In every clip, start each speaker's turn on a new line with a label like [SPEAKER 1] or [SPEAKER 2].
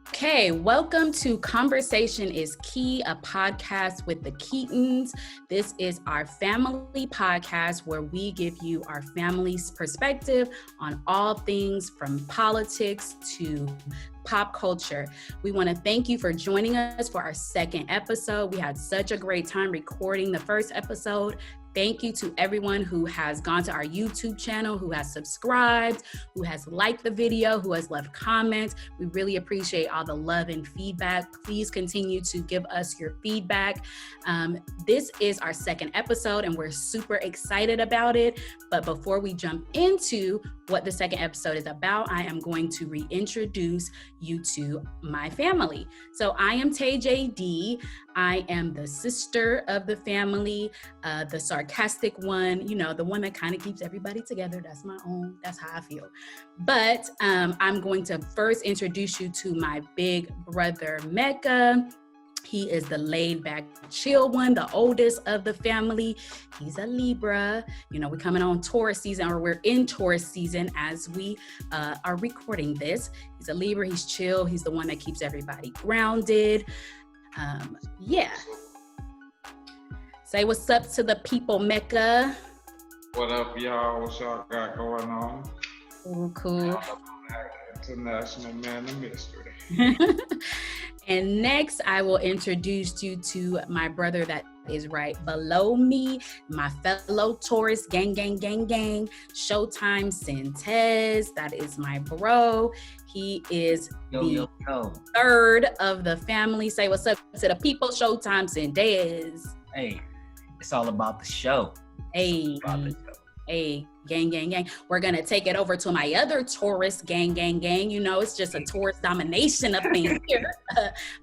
[SPEAKER 1] Okay, welcome to Conversation is Key, a podcast with the Keatons. This is our family podcast where we give you our family's perspective on all things from politics to pop culture. We want to thank you for joining us for our second episode. We had such a great time recording the first episode. Thank you to everyone who has gone to our YouTube channel, who has subscribed, who has liked the video, who has left comments. We really appreciate all the love and feedback. Please continue to give us your feedback. This is our second episode and we're super excited about it. But before we jump into what the second episode is about, I am going to reintroduce you to my family. So I am Tay JD. I am the sister of the family, the sarcastic one, you know, the one that kind of keeps everybody together. That's how I feel. But I'm going to first introduce you to my big brother, Mecca. He is the laid back, chill one, the oldest of the family. He's a Libra. You know, we're coming on Taurus season, or we're in Taurus season as we are recording this. He's a Libra, he's chill. He's the one that keeps everybody grounded. Yeah. Say what's up to the people, Mecca.
[SPEAKER 2] What up, y'all? What y'all got going on?
[SPEAKER 1] Cool.
[SPEAKER 2] International man of mystery.
[SPEAKER 1] And next, I will introduce you to my brother that is right below me, my fellow Taurus, gang, Showtime Sintez. That is my bro. He is the third of the family. Say what's up to the people, Showtime Sintez.
[SPEAKER 3] Hey, it's all about the show.
[SPEAKER 1] Hey, gang. We're going to take it over to my other Taurus, gang. You know, it's just a Taurus domination up in here.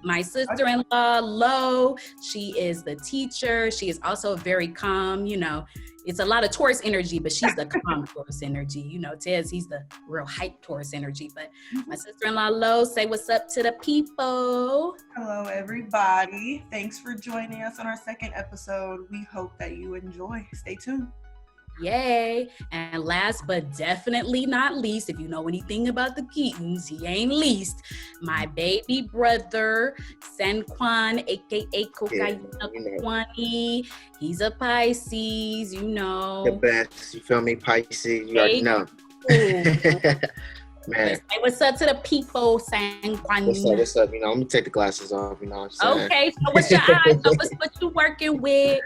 [SPEAKER 1] My sister-in-law, Lo, she is the teacher. She is also very calm. You know, it's a lot of Taurus energy, but she's the calm Taurus energy. You know, Tez, he's the real hype Taurus energy. But my sister-in-law, Lo, say what's up to the people.
[SPEAKER 4] Hello, everybody. Thanks for joining us on our second episode. We hope that you enjoy. Stay tuned.
[SPEAKER 1] Yay. And last but definitely not least, if you know anything about the Keatons, he ain't least, my baby brother, San Juan, aka Cocaina Kwani. He's a Pisces, you know.
[SPEAKER 5] The best, you feel me? Pisces, you already know. Man.
[SPEAKER 1] Say what's up to the people, San Juan.
[SPEAKER 5] What's up? You know, let me take the glasses off, you know what I'm saying?
[SPEAKER 1] Okay, so what's your eyes? So what's what you working with?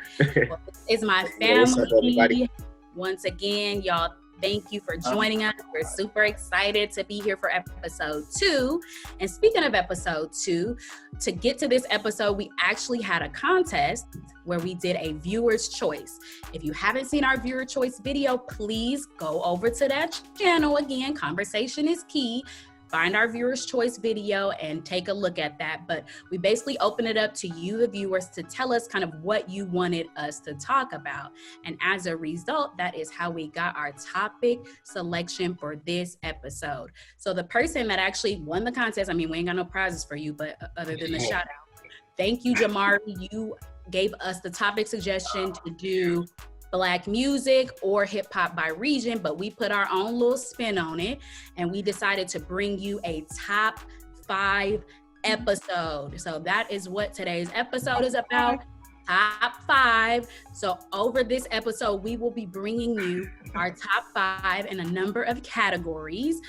[SPEAKER 1] Well, it's my family.
[SPEAKER 5] Up,
[SPEAKER 1] once again, y'all, thank you for joining us. We're super excited to be here for episode 2. And speaking of episode 2, to get to this episode, we actually had a contest where we did a viewer's choice. If you haven't seen our viewer choice video, please go over to that channel. Again, Conversation is Key. Find our viewer's choice video and take a look at that. But we basically open it up to you, the viewers, to tell us kind of what you wanted us to talk about. And as a result, that is how we got our topic selection for this episode. So the person that actually won the contest, I mean, we ain't got no prizes for you, but other than the shout out, thank you, Jamari. You gave us the topic suggestion to do Black music or hip hop by region, but we put our own little spin on it and we decided to bring you a top 5 episode. So that is what today's episode is about, top 5. So over this episode, we will be bringing you our top 5 in a number of categories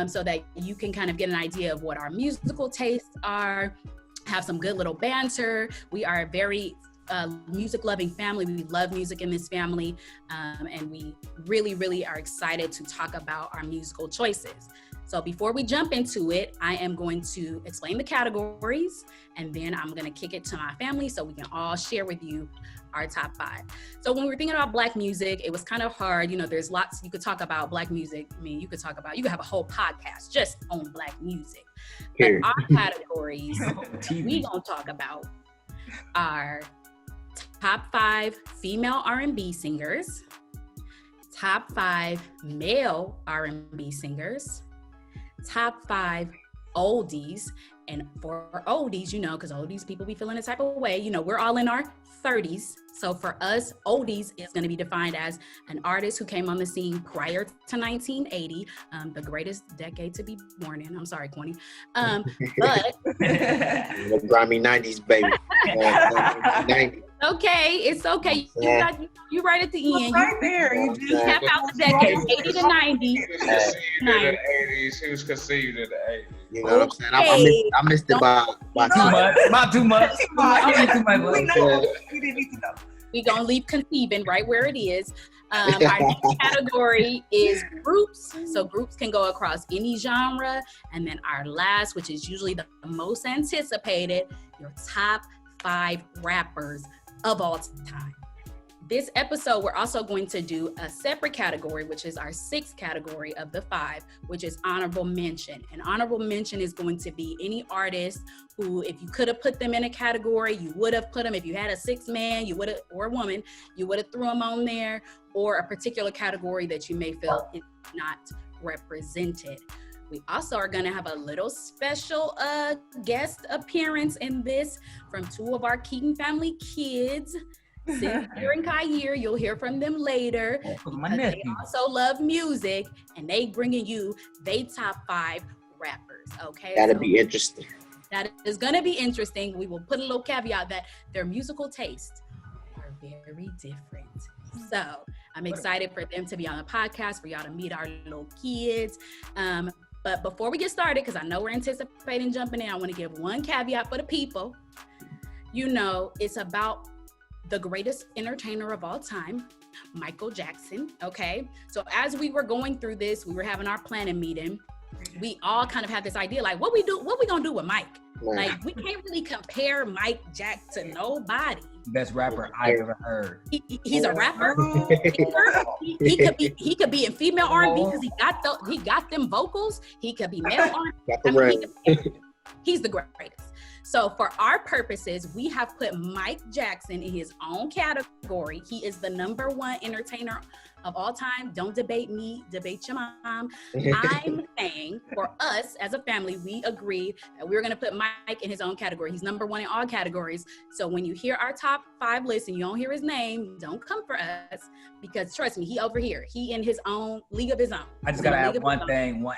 [SPEAKER 1] so that you can kind of get an idea of what our musical tastes are, have some good little banter. We are a very music loving family. We love music in this family, and we really are excited to talk about our musical choices. So before we jump into it, I am going to explain the categories and then I'm going to kick it to my family so we can all share with you our top 5. So when we're thinking about Black music, it was kind of hard. You know, there's lots you could talk about Black music. I mean, you could have a whole podcast just on Black music. But our categories we gonna talk about are top 5 female R&B singers, top 5 male R&B singers, top 5 oldies. And for oldies, you know, because oldies people be feeling a type of way, you know, we're all in our 30s. So for us, oldies is going to be defined as an artist who came on the scene prior to 1980, the greatest decade to be born in. I'm sorry, Corny. But
[SPEAKER 5] grimy 90s, baby. 90s.
[SPEAKER 1] Okay, it's okay. You right at the end.
[SPEAKER 4] Right there. You just
[SPEAKER 1] tap out the decades, 80 to 90.
[SPEAKER 2] He was conceived in the 80s. He was conceived in the 80s.
[SPEAKER 5] You know what I'm saying? I missed it by
[SPEAKER 3] too much. About too much.
[SPEAKER 4] We know. We didn't need to know.
[SPEAKER 1] We're going to leave conceiving right where it is. Our next category is groups. So groups can go across any genre. And then our last, which is usually the most anticipated, your top 5 rappers of all time. This episode, we're also going to do a separate category, which is our 6th category of the 5, which is honorable mention. And honorable mention is going to be any artist who, if you could have put them in a category, you would have put them. If you had a 6th man, you would have, or a woman, you would have threw them on there, or a particular category that you may feel is not represented. We also are going to have a little special guest appearance in this from 2 of our Keaton family kids. Cynthia and Kyer, you'll hear from them later. They also love music, and they bringing you they top 5 rappers. Okay,
[SPEAKER 5] that'll be interesting.
[SPEAKER 1] That is going to be interesting. We will put a little caveat that their musical tastes are very different. So I'm excited for them to be on the podcast, for y'all to meet our little kids. But before we get started, because I know we're anticipating jumping in, I want to give one caveat for the people. You know, it's about the greatest entertainer of all time, Michael Jackson, okay? So as we were going through this, we were having our planning meeting. We all kind of had this idea, like, what we gonna do with Mike? Like, we can't really compare Mike Jack to nobody.
[SPEAKER 3] Best rapper I've ever heard.
[SPEAKER 1] He's a rapper. He could be in female R&B because he got them vocals. He could be male R&B. He's the greatest. So for our purposes, we have put Mike Jackson in his own category. He is the #1 entertainer of all time. Don't debate me, debate your mom. I'm saying for us as a family, we agreed that we were going to put Mike in his own category. He's #1 in all categories. So when you hear our top 5 list and you don't hear his name, don't come for us, because trust me, he over here. He in his own league of his own.
[SPEAKER 3] I just got to add one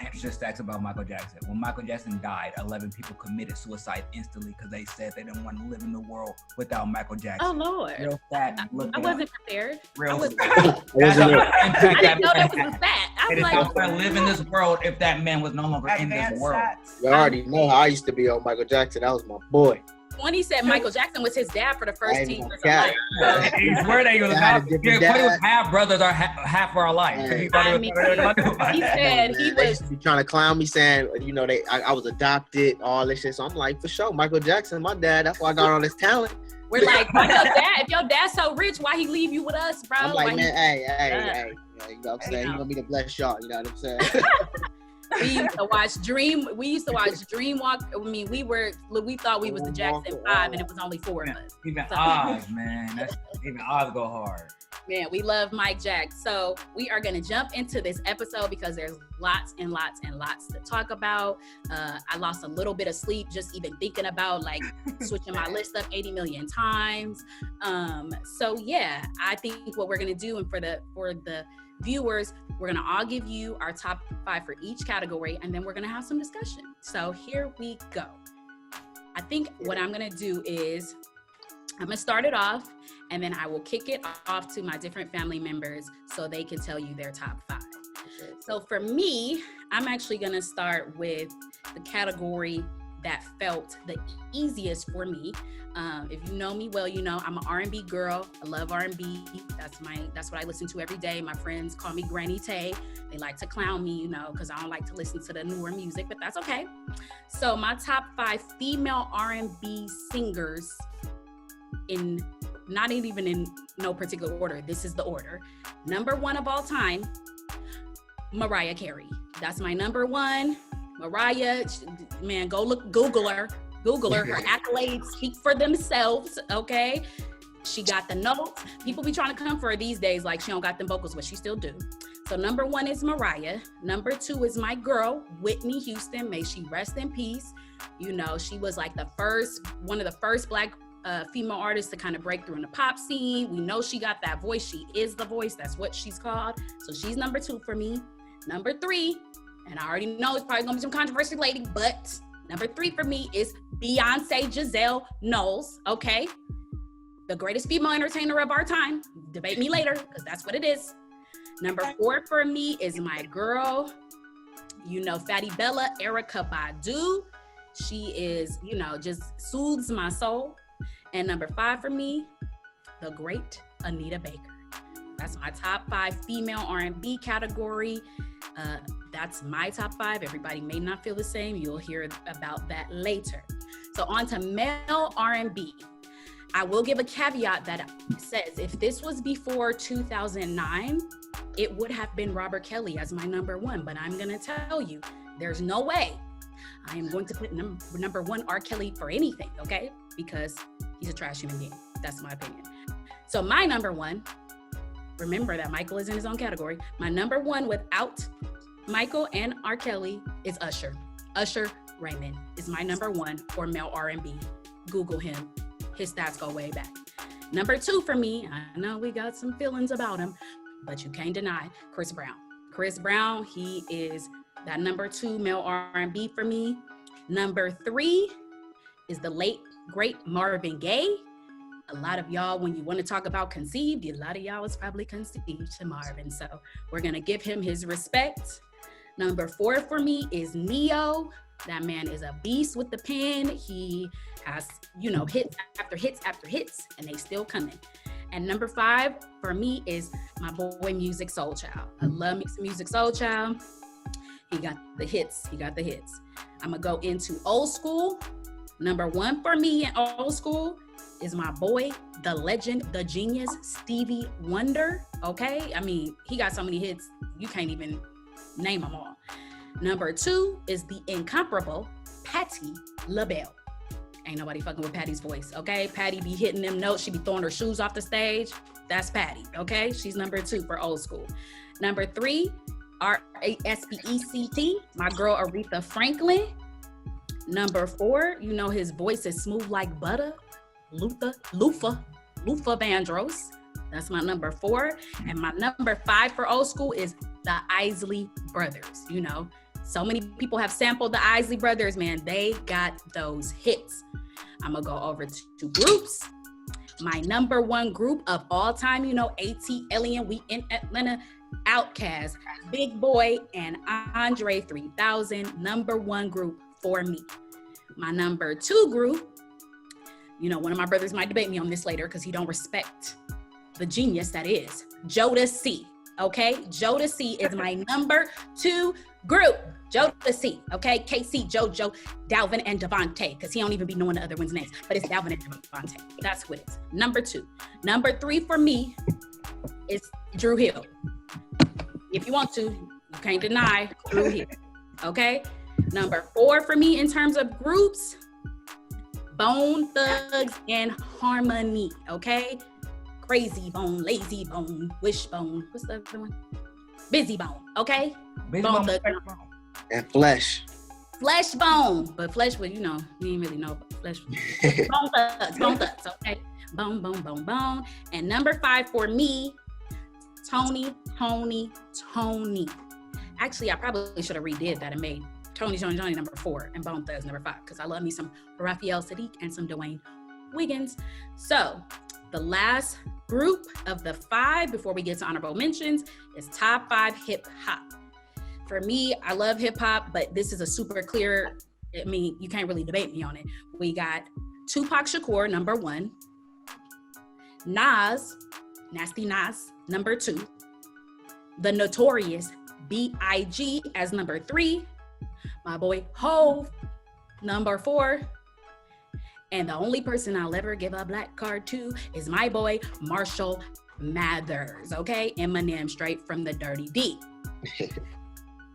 [SPEAKER 3] interesting stats about Michael Jackson. When Michael Jackson died, 11 people committed suicide instantly because they said they didn't want to live in the world without Michael Jackson.
[SPEAKER 1] Oh, Lord.
[SPEAKER 3] Real fat.
[SPEAKER 1] I wasn't prepared.
[SPEAKER 3] Real
[SPEAKER 1] I didn't know that was a fact. I was like,
[SPEAKER 3] I live in this world if that man was no longer in this world.
[SPEAKER 5] You already know how I used to be on Michael Jackson. That was my boy.
[SPEAKER 1] When he said Michael Jackson was his dad for the first 10 years of
[SPEAKER 5] life.
[SPEAKER 3] He's where they go. He was half brothers are half of our life.
[SPEAKER 5] He
[SPEAKER 1] said he was
[SPEAKER 5] be trying to clown me, saying, you know, I was adopted, all this shit. So I'm like, for sure, Michael Jackson, my dad. That's why I got all this talent.
[SPEAKER 1] We're like, why your dad? If your dad's so rich, why he leave you with us, bro?
[SPEAKER 5] I'm like, man, hey. You know what I'm saying? You want me to bless y'all? You know what I'm saying?
[SPEAKER 1] We used to watch Dreamwalk. I mean, we thought we was the Jackson 5, and it was only 4 of us.
[SPEAKER 3] Even Oz, man. Even Oz go hard.
[SPEAKER 1] Man, we love Mike Jack. So we are going to jump into this episode because there's lots and lots and lots to talk about. I lost a little bit of sleep just even thinking about like switching my list up 80 million times. So yeah, I think what we're going to do, and for the viewers, we're going to all give you our top 5 for each category, and then we're going to have some discussion. So here we go. I think what I'm going to do is I'm going to start it off, and then I will kick it off to my different family members so they can tell you their top 5. So for me, I'm actually going to start with the category that felt the easiest for me. If you know me well, you know I'm an R&B girl. I love R&B. That's what I listen to every day. My friends call me Granny Tay. They like to clown me, you know, because I don't like to listen to the newer music, but that's okay. So my top 5 female R&B singers, in not even in no particular order. This is the order. #1 of all time, Mariah Carey. That's my #1. Mariah, man, Google her. Her accolades speak for themselves, okay? She got the notes. People be trying to come for her these days like she don't got them vocals, but she still do. So number 1 is Mariah. Number 2 is my girl, Whitney Houston. May she rest in peace. You know, she was like one of the first Black female artists to kind of break through in the pop scene. We know she got that voice. She is the voice. That's what she's called. So she's number 2 for me. Number 3, and I already know it's probably gonna be some controversy lady, but number 3 for me is Beyonce Giselle Knowles, okay? The greatest female entertainer of our time. Debate me later, because that's what it is. Number 4 for me is my girl, you know, Fatty Bella, Erykah Badu. She is, you know, just soothes my soul. And number 5 for me, the great Anita Baker. That's my top 5 female R&B category. That's my top 5. Everybody may not feel the same. You'll hear about that later. So on to male R&B. I will give a caveat that says if this was before 2009, it would have been Robert Kelly as my number 1. But I'm gonna tell you, there's no way I am going to put number 1 R. Kelly for anything, okay? Because he's a trash human being. That's my opinion. So my number 1, remember that Michael is in his own category. My number 1 without Michael and R. Kelly is Usher. Usher Raymond is my number 1 for male R&B. Google him. His stats go way back. Number 2 for me, I know we got some feelings about him, but you can't deny Chris Brown. Chris Brown, he is that number 2 male R&B for me. Number 3 is the late, great Marvin Gaye. A lot of y'all, when you want to talk about conceived, a lot of y'all was probably conceived to Marvin. So we're going to give him his respect. Number 4 for me is Neo. That man is a beast with the pen. He has, you know, hits after hits after hits, and they still coming. And number 5 for me is my boy Music Soul Child. I love me some Music Soul Child. He got the hits. He got the hits. I'm going to go into old school. Number 1 for me in old school is my boy, the legend, the genius, Stevie Wonder. Okay? I mean, he got so many hits, you can't even name them all. Number 2 is the incomparable Patti LaBelle. Ain't nobody fucking with Patty's voice, okay? Patti be hitting them notes. She be throwing her shoes off the stage. That's Patti, okay? She's number 2 for old school. Number 3, R-A-S-P-E-C-T, my girl Aretha Franklin. Number 4, you know his voice is smooth like butter. Luther Vandross. That's my number 4. And my number 5 for old school is the Isley Brothers. You know, so many people have sampled the Isley Brothers, man. They got those hits. I'm gonna go over to groups. My number 1 group of all time, you know, A.T. Alien, We in Atlanta, Outkast, Big Boy, and Andre 3000, number 1 group for me. My number 2 group, you know, one of my brothers might debate me on this later because he don't respect the genius that is G.O.A.T, okay? G.O.A.T is my number 2 group. G.O.A.T, okay? KC, JoJo, Dalvin, and Devontae, because he don't even be knowing the other one's names, but it's Dalvin and Devontae. That's who it is. Number 2. Number 3 for me is Drew Hill. If you want to, you can't deny Drew Hill, okay? Number 4 for me in terms of groups, Bone Thugs and Harmony, okay? Crazy Bone, Lazy Bone, Wishbone. What's the other one? Busy Bone, okay?
[SPEAKER 3] Busy
[SPEAKER 1] Bone
[SPEAKER 3] Bone,
[SPEAKER 1] Thugs.
[SPEAKER 5] And Flesh.
[SPEAKER 1] Flesh Bone, but Flesh would, you know, you didn't really know about Flesh. Bone Thugs, okay? Bone, bone, bone, bone. And number 5 for me, Tony. Actually, I probably should have redid that and made Tony number 4 and Bone Thugs number 5 because I love me some Raphael Sadiq and some Dwayne Wiggins. So the last group of the 5 before we get to honorable mentions is top 5 hip hop. For me, I love hip hop, but this is a super clear, I mean, you can't really debate me on it. We got Tupac Shakur, number 1. Nas, Nasty Nas, number 2. The Notorious B.I.G. as number 3. My boy Hove, number 4. And the only person I'll ever give a black card to is my boy Marshall Mathers, okay? Eminem, straight from the Dirty D.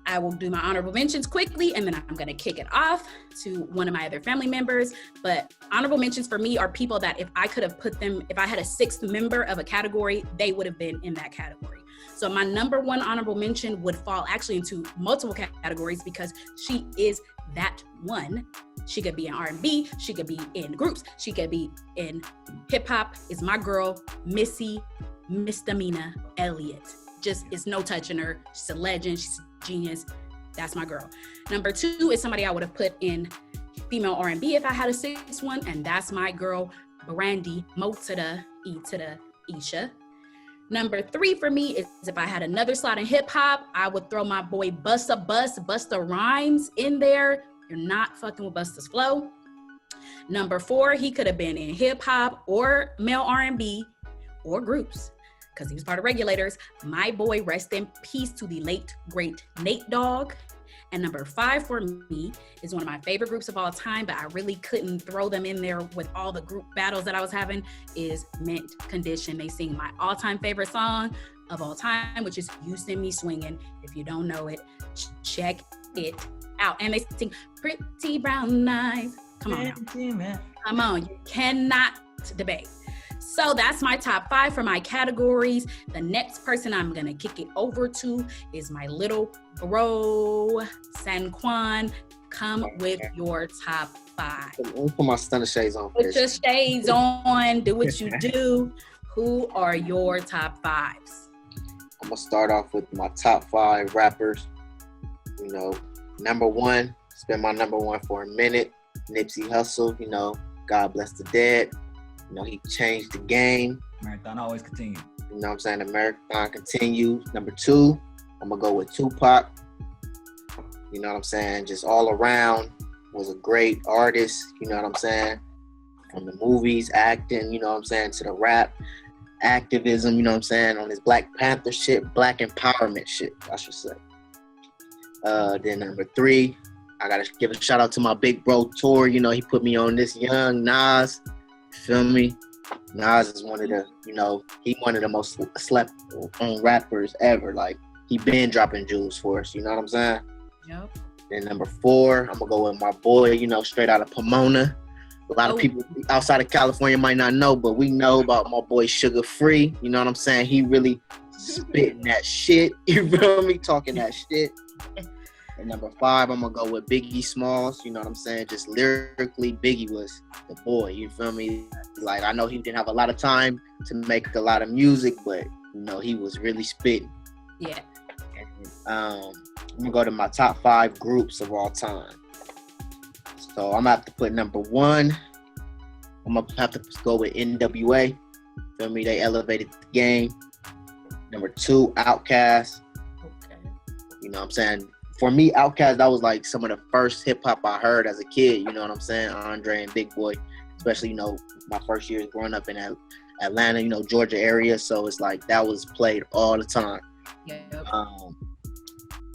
[SPEAKER 1] I will do my honorable mentions quickly, and then I'm gonna kick it off to one of my other family members. But honorable mentions for me are people that if I could have put them, if I had a 6th member of a category, they would have been in that category. So my number one honorable mention would fall actually into multiple categories because she is that one. She could be in R&B, she could be in groups, she could be in hip hop. Is my girl, Missy Misdemeanor Elliott. Just, it's no touching her. She's a legend, she's a genius. That's my girl. Number two is somebody I would have put in female R&B if I had a sixth one, and that's my girl, Brandy, Mo to the E to the Isha. Number three for me is if I had another slot in hip hop, I would throw my boy Busta Rhymes in there. You're not fucking with Busta's flow. Number four, he could have been in hip hop or male R&B or groups because he was part of Regulators. My boy, rest in peace to the late, great Nate Dogg. And number five for me is one of my favorite groups of all time, but I really couldn't throw them in there with all the group battles that I was having, is Mint Condition. They sing my all-time favorite song of all time, which is You Send Me Swinging. If you don't know it, check it out. And they sing Pretty Brown Eyes. Come on now. Come on, you cannot debate. So that's my top five for my categories. The next person I'm gonna kick it over to is my little bro, Sanquan. Come with your top five.
[SPEAKER 5] Let me put my stunner shades on.
[SPEAKER 1] Put your shades on, do what you do. Who are your top fives?
[SPEAKER 5] I'm gonna start off with my top five rappers. You know, number one, it's been my number one for a minute. Nipsey Hussle, you know, God bless the dead. You know, he changed the game.
[SPEAKER 3] Marathon always continue.
[SPEAKER 5] You know what I'm saying? The marathon continues. Number two, I'm going to go with Tupac. You know what I'm saying? Just all around was a great artist. You know what I'm saying? From the movies, acting, you know what I'm saying, to the rap, activism, you know what I'm saying, on his Black Panther shit, Black empowerment shit, I should say. Then number three, I got to give a shout out to my big bro, Tor. You know, he put me on this young Nas. Feel me? Nas is one of the, you know, he one of the most slept on rappers ever. Like, he been dropping jewels for us, you know what I'm saying?
[SPEAKER 1] Yep.
[SPEAKER 5] Then number four, I'm gonna go with my boy, you know, straight out of Pomona. A lot of people outside of California might not know, but we know about my boy Sugar Free. You know what I'm saying? He really spitting that shit. You feel me? Talking that shit. And number five, I'm gonna go with Biggie Smalls. You know what I'm saying? Just lyrically, Biggie was the boy. You feel me? Like, I know he didn't have a lot of time to make a lot of music, but you know, he was really spitting.
[SPEAKER 1] Yeah.
[SPEAKER 5] And, I'm gonna go to my top five groups of all time. So I'm gonna have to put number one. I'm gonna have to go with NWA. Feel me? They elevated the game. Number two, Outkast.
[SPEAKER 1] Okay.
[SPEAKER 5] You know what I'm saying? For me, Outkast, that was like some of the first hip hop I heard as a kid. You know what I'm saying? Andre and Big Boy, especially, you know, my first years growing up in Atlanta, you know, Georgia area. So it's like that was played all the time.
[SPEAKER 1] Yep.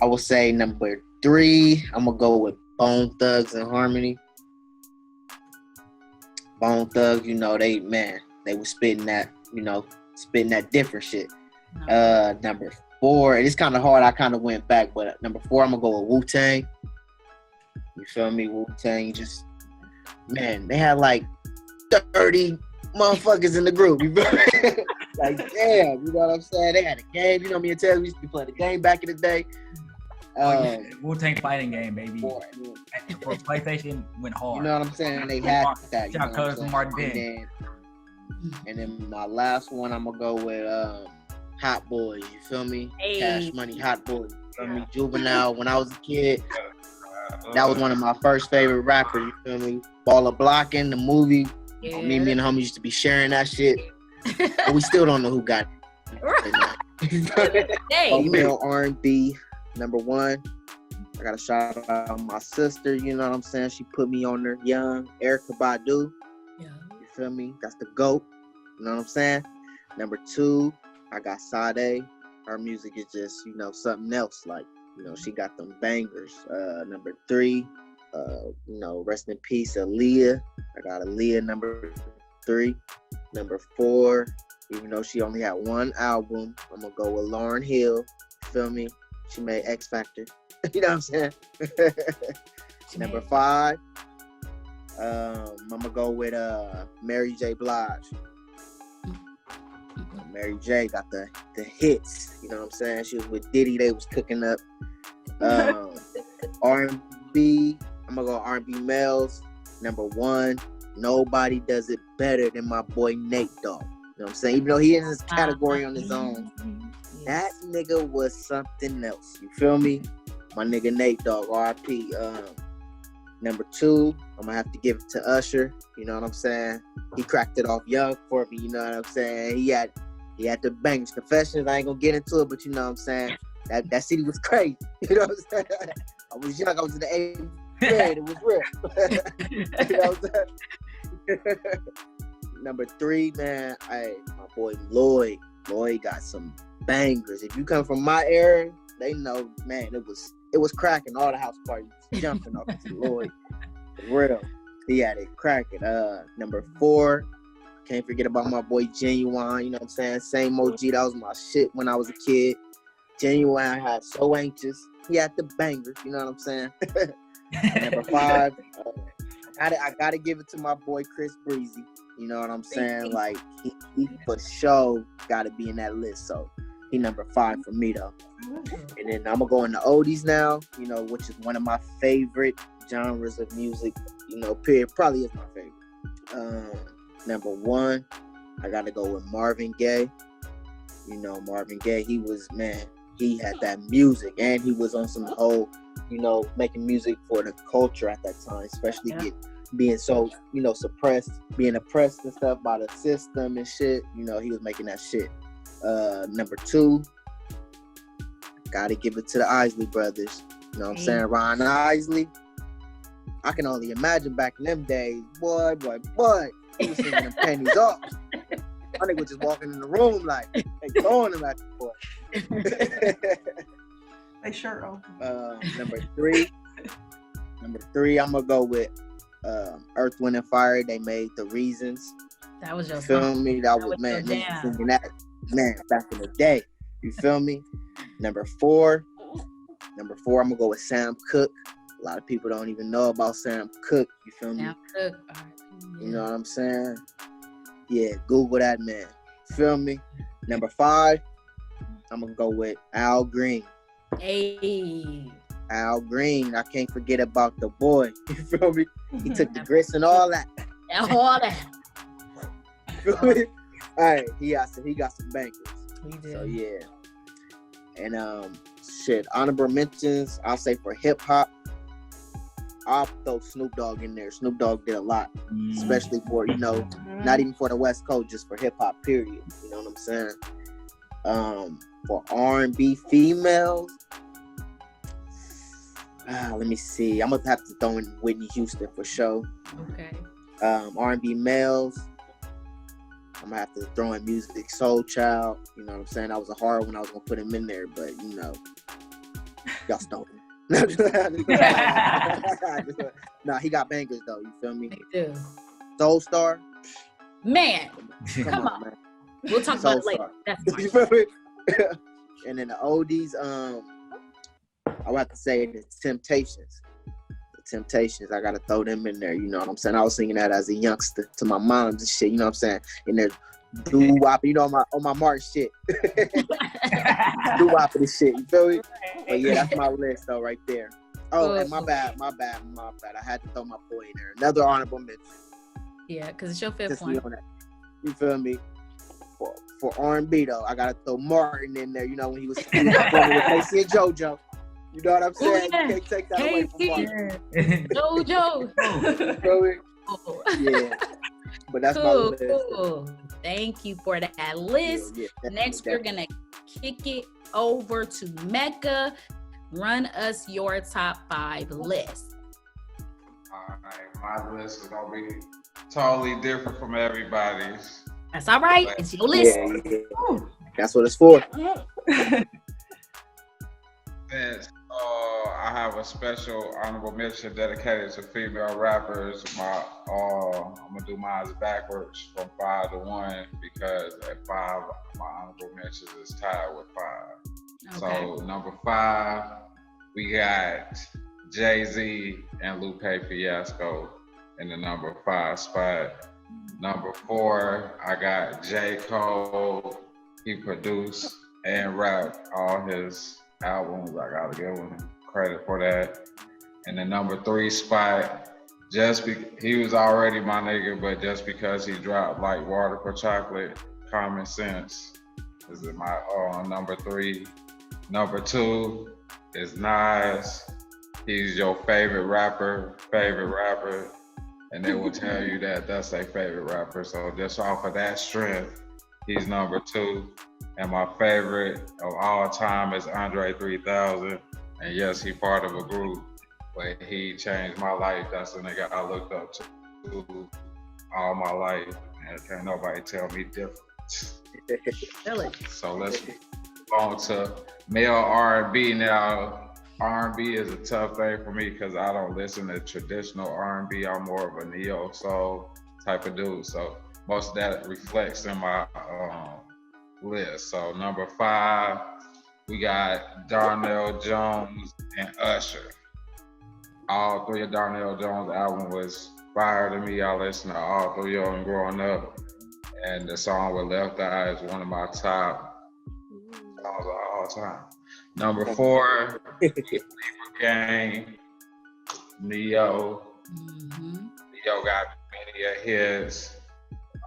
[SPEAKER 5] I would say number three, I'm gonna go with Bone Thugs and Harmony. Bone Thugs, you know, they were spitting that, you know, spitting that different shit. Number four, it's kind of hard. I kind of went back, but number four, I'm gonna go with Wu-Tang. You feel me? Wu-Tang, just, man, they had like 30 motherfuckers in the group. You feel me? Like, damn, you know what I'm saying? They had a game. You know, me and Taylor, we used to be playing the game back in the day.
[SPEAKER 3] Wu-Tang fighting game, baby. For PlayStation, went hard.
[SPEAKER 5] You know what I'm saying? They had that. You know what I'm saying?
[SPEAKER 3] Martin.
[SPEAKER 5] And then my last one, I'm gonna go with Hot Boys. You feel me?
[SPEAKER 1] Hey.
[SPEAKER 5] Cash Money, Hot Boys. You feel me? Juvenile. When I was a kid, that was one of my first favorite rappers. You feel me? Baller Blocking, the movie.
[SPEAKER 1] Yeah.
[SPEAKER 5] Me and the homies used to be sharing that shit. But we still don't know who got it.
[SPEAKER 1] Hey.
[SPEAKER 5] Male R&B, number one. I gotta shout out my sister. You know what I'm saying? She put me on there young. Erykah Badu.
[SPEAKER 1] Yeah.
[SPEAKER 5] You feel me? That's the GOAT. You know what I'm saying? Number two, I got Sade. Her music is just, you know, something else. Like, you know, she got them bangers. Number three, you know, rest in peace, Aaliyah. I got Aaliyah, number three. Number four, even though she only had one album, I'm gonna go with Lauryn Hill. Feel me? She made X Factor. You know what I'm saying? Number five, I'm gonna go with Mary J. Blige. Mary J got the hits. You know what I'm saying? She was with Diddy. They was cooking up. R&B. I'm gonna go R&B males. Number 1. Nobody does it better than my boy Nate Dogg. You know what I'm saying? Even though he in his category on his own, that nigga was something else. You feel me? My nigga Nate Dogg, R.I.P. Number 2, I'm gonna have to give it to Usher. You know what I'm saying? He cracked it off young for me. You know what I'm saying? He had the bangers. Confessions. I ain't gonna get into it, but you know what I'm saying? That city was crazy. You know what I'm saying? I was young. I was in the 8th grade. It was real. You know what I'm saying? Number 3, man. My boy Lloyd. Lloyd got some bangers. If you come from my era, they know, man. It was cracking. All the house parties jumping off to Lloyd. For real. He had it cracking. Number 4. Can't forget about my boy Genuine. You know what I'm saying? Same OG. That was my shit when I was a kid. Genuine had So Anxious. He had the bangers. You know what I'm saying? Number 5. I gotta give it to my boy Chris Breezy. You know what I'm saying? Like he for sure gotta be in that list. So he number 5 for me though. And then I'm gonna go into oldies now, you know, which is one of my favorite genres of music, you know, period. Probably is my favorite. Number 1, I gotta go with Marvin Gaye. You know, Marvin Gaye, he had that music and he was on some whole, you know, making music for the culture at that time, especially being so, you know, suppressed, being oppressed and stuff by the system and shit. You know, he was making that shit. Number 2, gotta give it to the Isley brothers. You know what I'm saying? Ron Isley. I can only imagine back in them days, boy. He was singing them pennies off. My nigga was just walking in the room like, they throwing him at the boy.
[SPEAKER 4] They sure are.
[SPEAKER 5] Number 3, I'm gonna go with Earth, Wind, and Fire. They made The Reasons.
[SPEAKER 1] That was your
[SPEAKER 5] feel
[SPEAKER 1] song.
[SPEAKER 5] me? That was man, they was singing that back in the day. You feel me? Number 4, I'm gonna go with Sam Cooke. A lot of people don't even know about Sam Cooke. You feel me?
[SPEAKER 1] Sam Cooke.
[SPEAKER 5] You know what I'm saying? Yeah, Google that man. Feel me? Number 5, I'm gonna go with Al Green.
[SPEAKER 1] Hey.
[SPEAKER 5] Al Green. I can't forget about the boy. You feel me? He took the grits and all that.
[SPEAKER 1] All that.
[SPEAKER 5] Feel me? All right, he got some bangers.
[SPEAKER 1] He did.
[SPEAKER 5] So yeah. And honorable mentions, I'll say for hip hop, I'll throw Snoop Dogg in there. Snoop Dogg did a lot, especially for, you know, not even for the West Coast, just for hip hop, period. You know what I'm saying? For R&B females, let me see. I'm gonna have to throw in Whitney Houston for sure.
[SPEAKER 1] Okay.
[SPEAKER 5] R&B males, I'm gonna have to throw in Music Soul Child. You know what I'm saying? That was a hard one. I was gonna put him in there, but you know, y'all stole him. Nah, he got bangers though. You feel me?
[SPEAKER 1] They do.
[SPEAKER 5] Soul Star.
[SPEAKER 1] Man, come on.
[SPEAKER 5] Man.
[SPEAKER 1] We'll talk
[SPEAKER 5] Soul
[SPEAKER 1] about it later. That's
[SPEAKER 5] You
[SPEAKER 1] fine.
[SPEAKER 5] feel me? And then the oldies, I would have to say the Temptations. I gotta throw them in there. You know what I'm saying? I was singing that as a youngster to my moms and shit. You know what I'm saying? In there, doo-wop, you know, on my Martin shit. Doo-wop this shit. You feel me? But yeah, that's my list though, right there. Oh, and my bad. I had to throw my boy in there. Another honorable mention.
[SPEAKER 1] Yeah, because it's your fifth
[SPEAKER 5] Just
[SPEAKER 1] one.
[SPEAKER 5] on that. You feel me? For R&B though, I gotta throw Martin in there. You know when he was performing with Casey and JoJo. You know what I'm saying?
[SPEAKER 1] Yeah.
[SPEAKER 5] You can't take that away from Martin.
[SPEAKER 1] JoJo.
[SPEAKER 5] You feel me? Yeah. But that's my list.
[SPEAKER 1] Cool. Thank you for that list.
[SPEAKER 5] Yeah,
[SPEAKER 1] Next, we're going to kick it over to Mecca. Run us your top 5 list.
[SPEAKER 2] All right, my list is gonna be totally different from everybody's.
[SPEAKER 1] That's all right. It's your list.
[SPEAKER 5] Yeah. That's what it's for.
[SPEAKER 2] And I have a special honorable mention dedicated to female rappers. I'm gonna do mine backwards from 5 to 1 because at 5, my honorable mentions is tied with 5.
[SPEAKER 1] Okay.
[SPEAKER 2] So number 5, we got Jay-Z and Lupe Fiasco in the number 5 spot. Number 4, I got J. Cole He produced and rapped all his albums. I gotta give him credit for that. And the number 3 spot, he was already my nigga, but just because he dropped like Water for Chocolate, Common Sense is my number 3. Number 2 is Nas. He's your favorite rapper, and they will tell you that that's their favorite rapper. So just off of that strength, he's number 2. And my favorite of all time is Andre 3000. And yes, he part of a group, but he changed my life. That's the nigga I looked up to all my life, and can't nobody tell me different.
[SPEAKER 1] Really?
[SPEAKER 2] So let's go on to male R&B now. R&B is a tough thing for me because I don't listen to traditional R&B. I'm more of a neo soul type of dude. So most of that reflects in my list. So number 5, we got Darnell Jones and Usher. All 3 of Darnell Jones' album was fire to me. I listened to all 3 of them growing up. And the song with Left Eye is one of my top songs of all time. Number 4, Gang, Neo. Neo got many of his.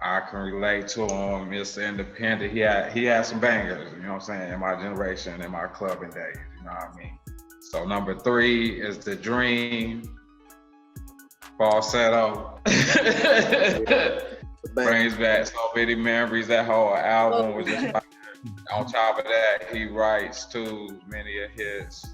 [SPEAKER 2] I can relate to him. Mr. Independent. He had some bangers, you know what I'm saying, in my generation, in my clubbing days, you know what I mean? So number 3 is The Dream, Falsetto. Brings back so many memories. That whole album was just like, on top of that, he writes too many of hits.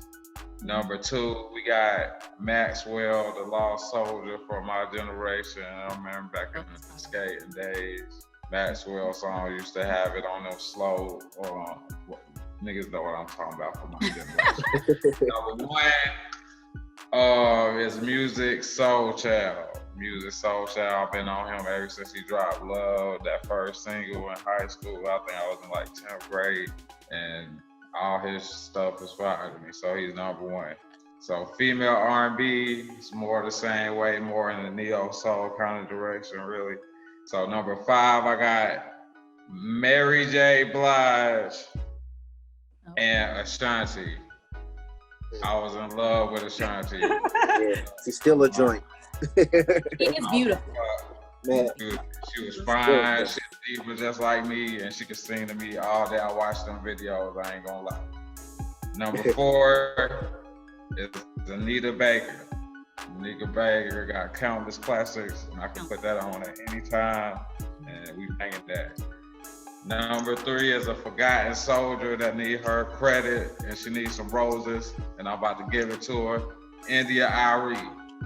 [SPEAKER 2] Number 2, we got Maxwell, the Lost Soldier from my generation. I remember back in the skating days, Maxwell song used to have it on them slow. Niggas know what I'm talking about from my generation. Number 1 is Music Soul Child. I've been on him ever since he dropped Love, that first single in high school. I think I was in like 10th grade, and all his stuff is fire to me. So he's number 1. So female R&B is more the same way, more in the neo soul kind of direction, really. So number 5, I got Mary J. Blige and Ashanti. I was in love with Ashanti.
[SPEAKER 5] Yeah, she's still a joint.
[SPEAKER 1] It is beautiful.
[SPEAKER 5] Man.
[SPEAKER 2] She was fine. She was just like me, and she could sing to me all day. I watched them videos. I ain't gonna lie. Number 4 is Anita Baker. Anita Baker got countless classics, and I can put that on at any time, and we banging that. Number 3 is a forgotten soldier that need her credit, and she needs some roses, and I'm about to give it to her. India Arie.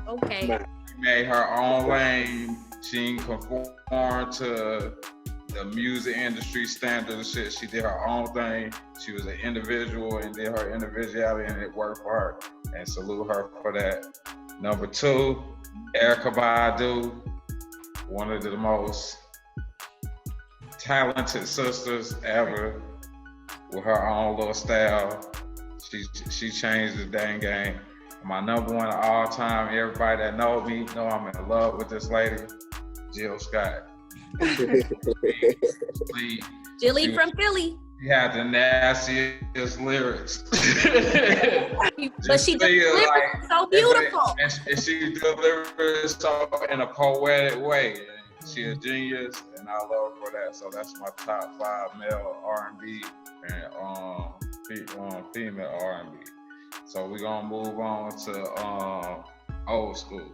[SPEAKER 1] Okay.
[SPEAKER 2] She made her own lane. She didn't conform to the music industry standards and shit. She did her own thing. She was an individual and did her individuality, and it worked for her. And salute her for that. Number 2, Erykah Badu, one of the most talented sisters ever, with her own little style. She changed the dang game. My number 1 of all time, everybody that knows me know I'm in love with this lady, Jill Scott.
[SPEAKER 1] Jilly from Philly.
[SPEAKER 2] She had the nastiest lyrics.
[SPEAKER 1] But she delivered like, so beautiful.
[SPEAKER 2] And she delivered so in a poetic way. She a genius, and I love her for that. So that's my top 5 male R&B and female R&B. So we're gonna move on to old school.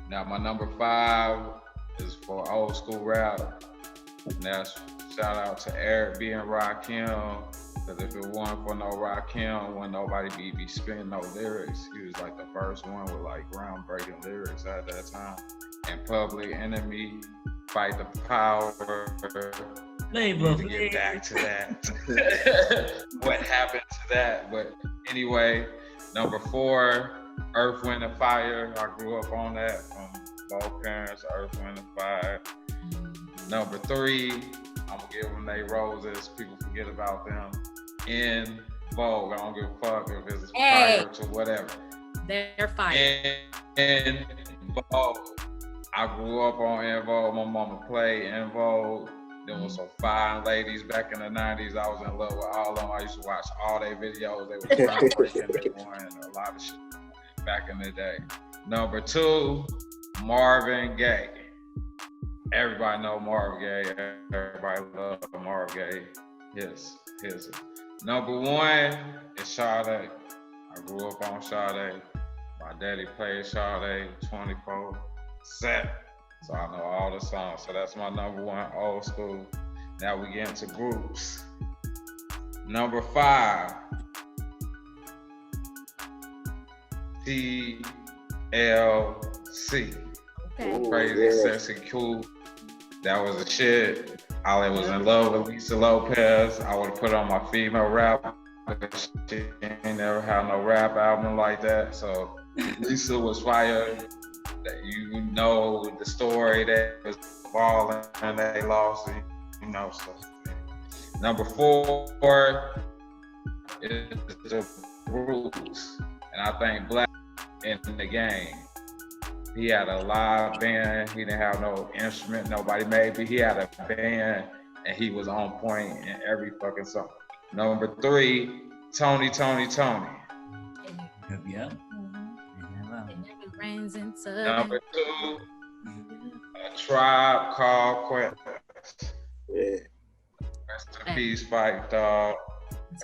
[SPEAKER 2] Now my number 5 is for old school rap. Now shout out to Eric B and Rakim, because if it wasn't for no Rakim, wouldn't nobody be spinning no lyrics. He was like the first one with like groundbreaking lyrics at that time. And Public Enemy, Fight the Power. We need to get back to that. What happened to that? But anyway, number 4, Earth, Wind, and Fire. I grew up on that from both parents, Earth, Wind, and Fire. Number 3, I'm gonna give them their roses. People forget about them. In Vogue. I don't give a fuck if it's pirates or whatever.
[SPEAKER 1] They're fire.
[SPEAKER 2] In Vogue. I grew up on En Vogue. My mama played En Vogue. There was some fine ladies back in the 90s. I was in love with all of them. I used to watch all their videos. They were groundbreaking. They won a lot of shit back in the day. Number 2, Marvin Gaye. Everybody know Marvin Gaye. Everybody love Marvin Gaye. His. Number 1 is Sade. I grew up on Sade. My daddy played Sade 24/7. So I know all the songs. So that's my number 1, old school. Now we get into groups. Number 5, TLC.
[SPEAKER 1] Okay.
[SPEAKER 2] Crazy, Sexy, Cool. That was a shit. I was in love with Lisa Lopez. I would have put on my female rap. She ain't never had no rap album like that. So Lisa was fire. That you know the story that was falling and they lost it, you know. So number 4 is the Roots, and I think Black in the game. He had a live band. He didn't have no instrument. Nobody made, but he had a band, and he was on point in every fucking song. Number 3, Tony.
[SPEAKER 3] Yeah.
[SPEAKER 1] It rains in Southern.
[SPEAKER 2] Number 2, A Tribe Called Quest.
[SPEAKER 5] Yeah.
[SPEAKER 2] Rest in peace, Spike Dog.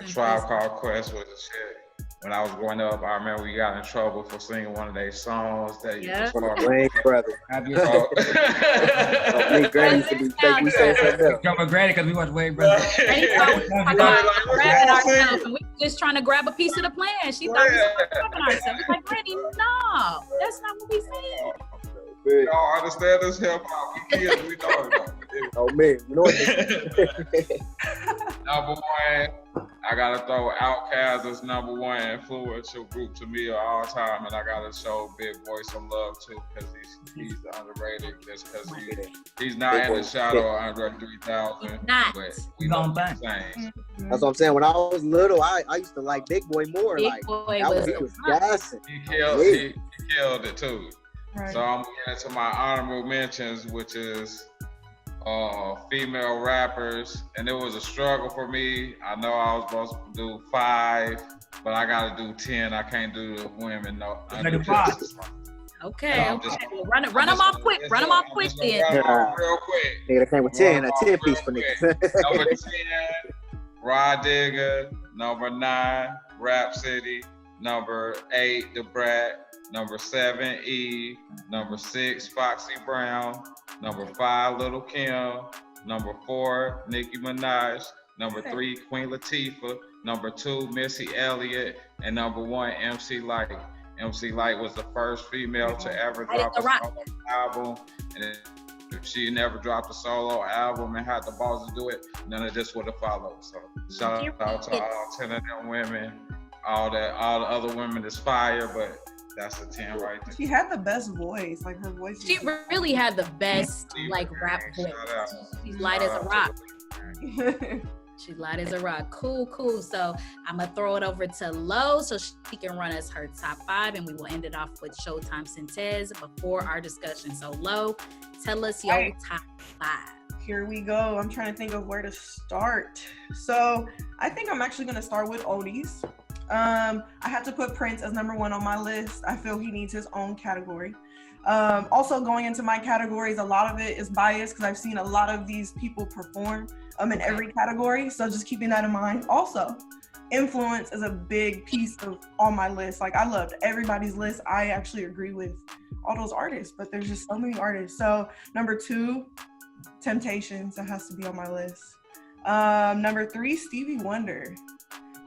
[SPEAKER 2] A Tribe Called Quest was a shit. When I was growing up, I remember we got in trouble for singing one of their songs. That
[SPEAKER 1] Yeah.
[SPEAKER 5] One of Wayne's brothers.
[SPEAKER 2] Oh.
[SPEAKER 5] Me, Granny used to be thinking we said something else.
[SPEAKER 3] Jump with Granny because we watch Wayne Brothers.
[SPEAKER 1] And he thought we were talking about grabbing ourselves, and we were just trying to grab a piece of the plan. She thought we were grabbing ourselves. Like, Granny, no, that's not what we said.
[SPEAKER 2] Y'all understand this hip hop? We kids, we know it.
[SPEAKER 5] Oh man, you know what?
[SPEAKER 2] Number 1, I gotta throw Outkast as number 1 influential group to me of all time, and I gotta show Big Boy some love too, because he's underrated. Just because he's not in the shadow of Andre 3000.
[SPEAKER 1] He's not.
[SPEAKER 2] But we know the same.
[SPEAKER 5] That's what I'm saying. When I was little, I used to like Big Boy more.
[SPEAKER 1] Big
[SPEAKER 5] like
[SPEAKER 1] Boy
[SPEAKER 5] that
[SPEAKER 1] was
[SPEAKER 5] he was gassing.
[SPEAKER 2] He killed it too.
[SPEAKER 4] Right.
[SPEAKER 2] So I'm getting into my honorable mentions, which is female rappers, and it was a struggle for me. I know I was supposed to do 5, but I gotta do 10. I can't do the women. No,
[SPEAKER 3] do 5.
[SPEAKER 1] Okay. Well, run them off quick. Run them off quick then.
[SPEAKER 2] Run them off real quick.
[SPEAKER 5] Nigga came with 10, a 10 piece for niggas.
[SPEAKER 2] Number 10, Rod Digger. Number 9, Rap City. Number 8, The Brat. Number 7, Eve. Number 6, Foxy Brown. Number 5, Lil' Kim. Number 4, Nicki Minaj. Number 3, Queen Latifah. Number 2, Missy Elliott. And number 1, MC Lyte. MC Lyte was the first female to ever drop a solo album. And if she never dropped a solo album and had the balls to do it, none of this would have followed. So shout out to all 10 of them women. All the other women is fire, but that's a 10 right there.
[SPEAKER 4] She had the best voice. Like her voice.
[SPEAKER 1] She really had the best like rap voice. She's light as a rock. She's light as a rock. Cool. So I'm gonna throw it over to Lo so she can run us her top 5, and we will end it off with Showtime Sintez before our discussion. So Lo, tell us your top 5.
[SPEAKER 4] Here we go. I'm trying to think of where to start. So I think I'm actually gonna start with oldies. I had to put Prince as number 1 on my list. I feel he needs his own category. Also going into my categories, a lot of it is biased because I've seen a lot of these people perform in every category. So just keeping that in mind. Also, influence is a big piece of on my list. Like I loved everybody's list. I actually agree with all those artists, but there's just so many artists. So number 2, Temptations, that has to be on my list. Number 3, Stevie Wonder.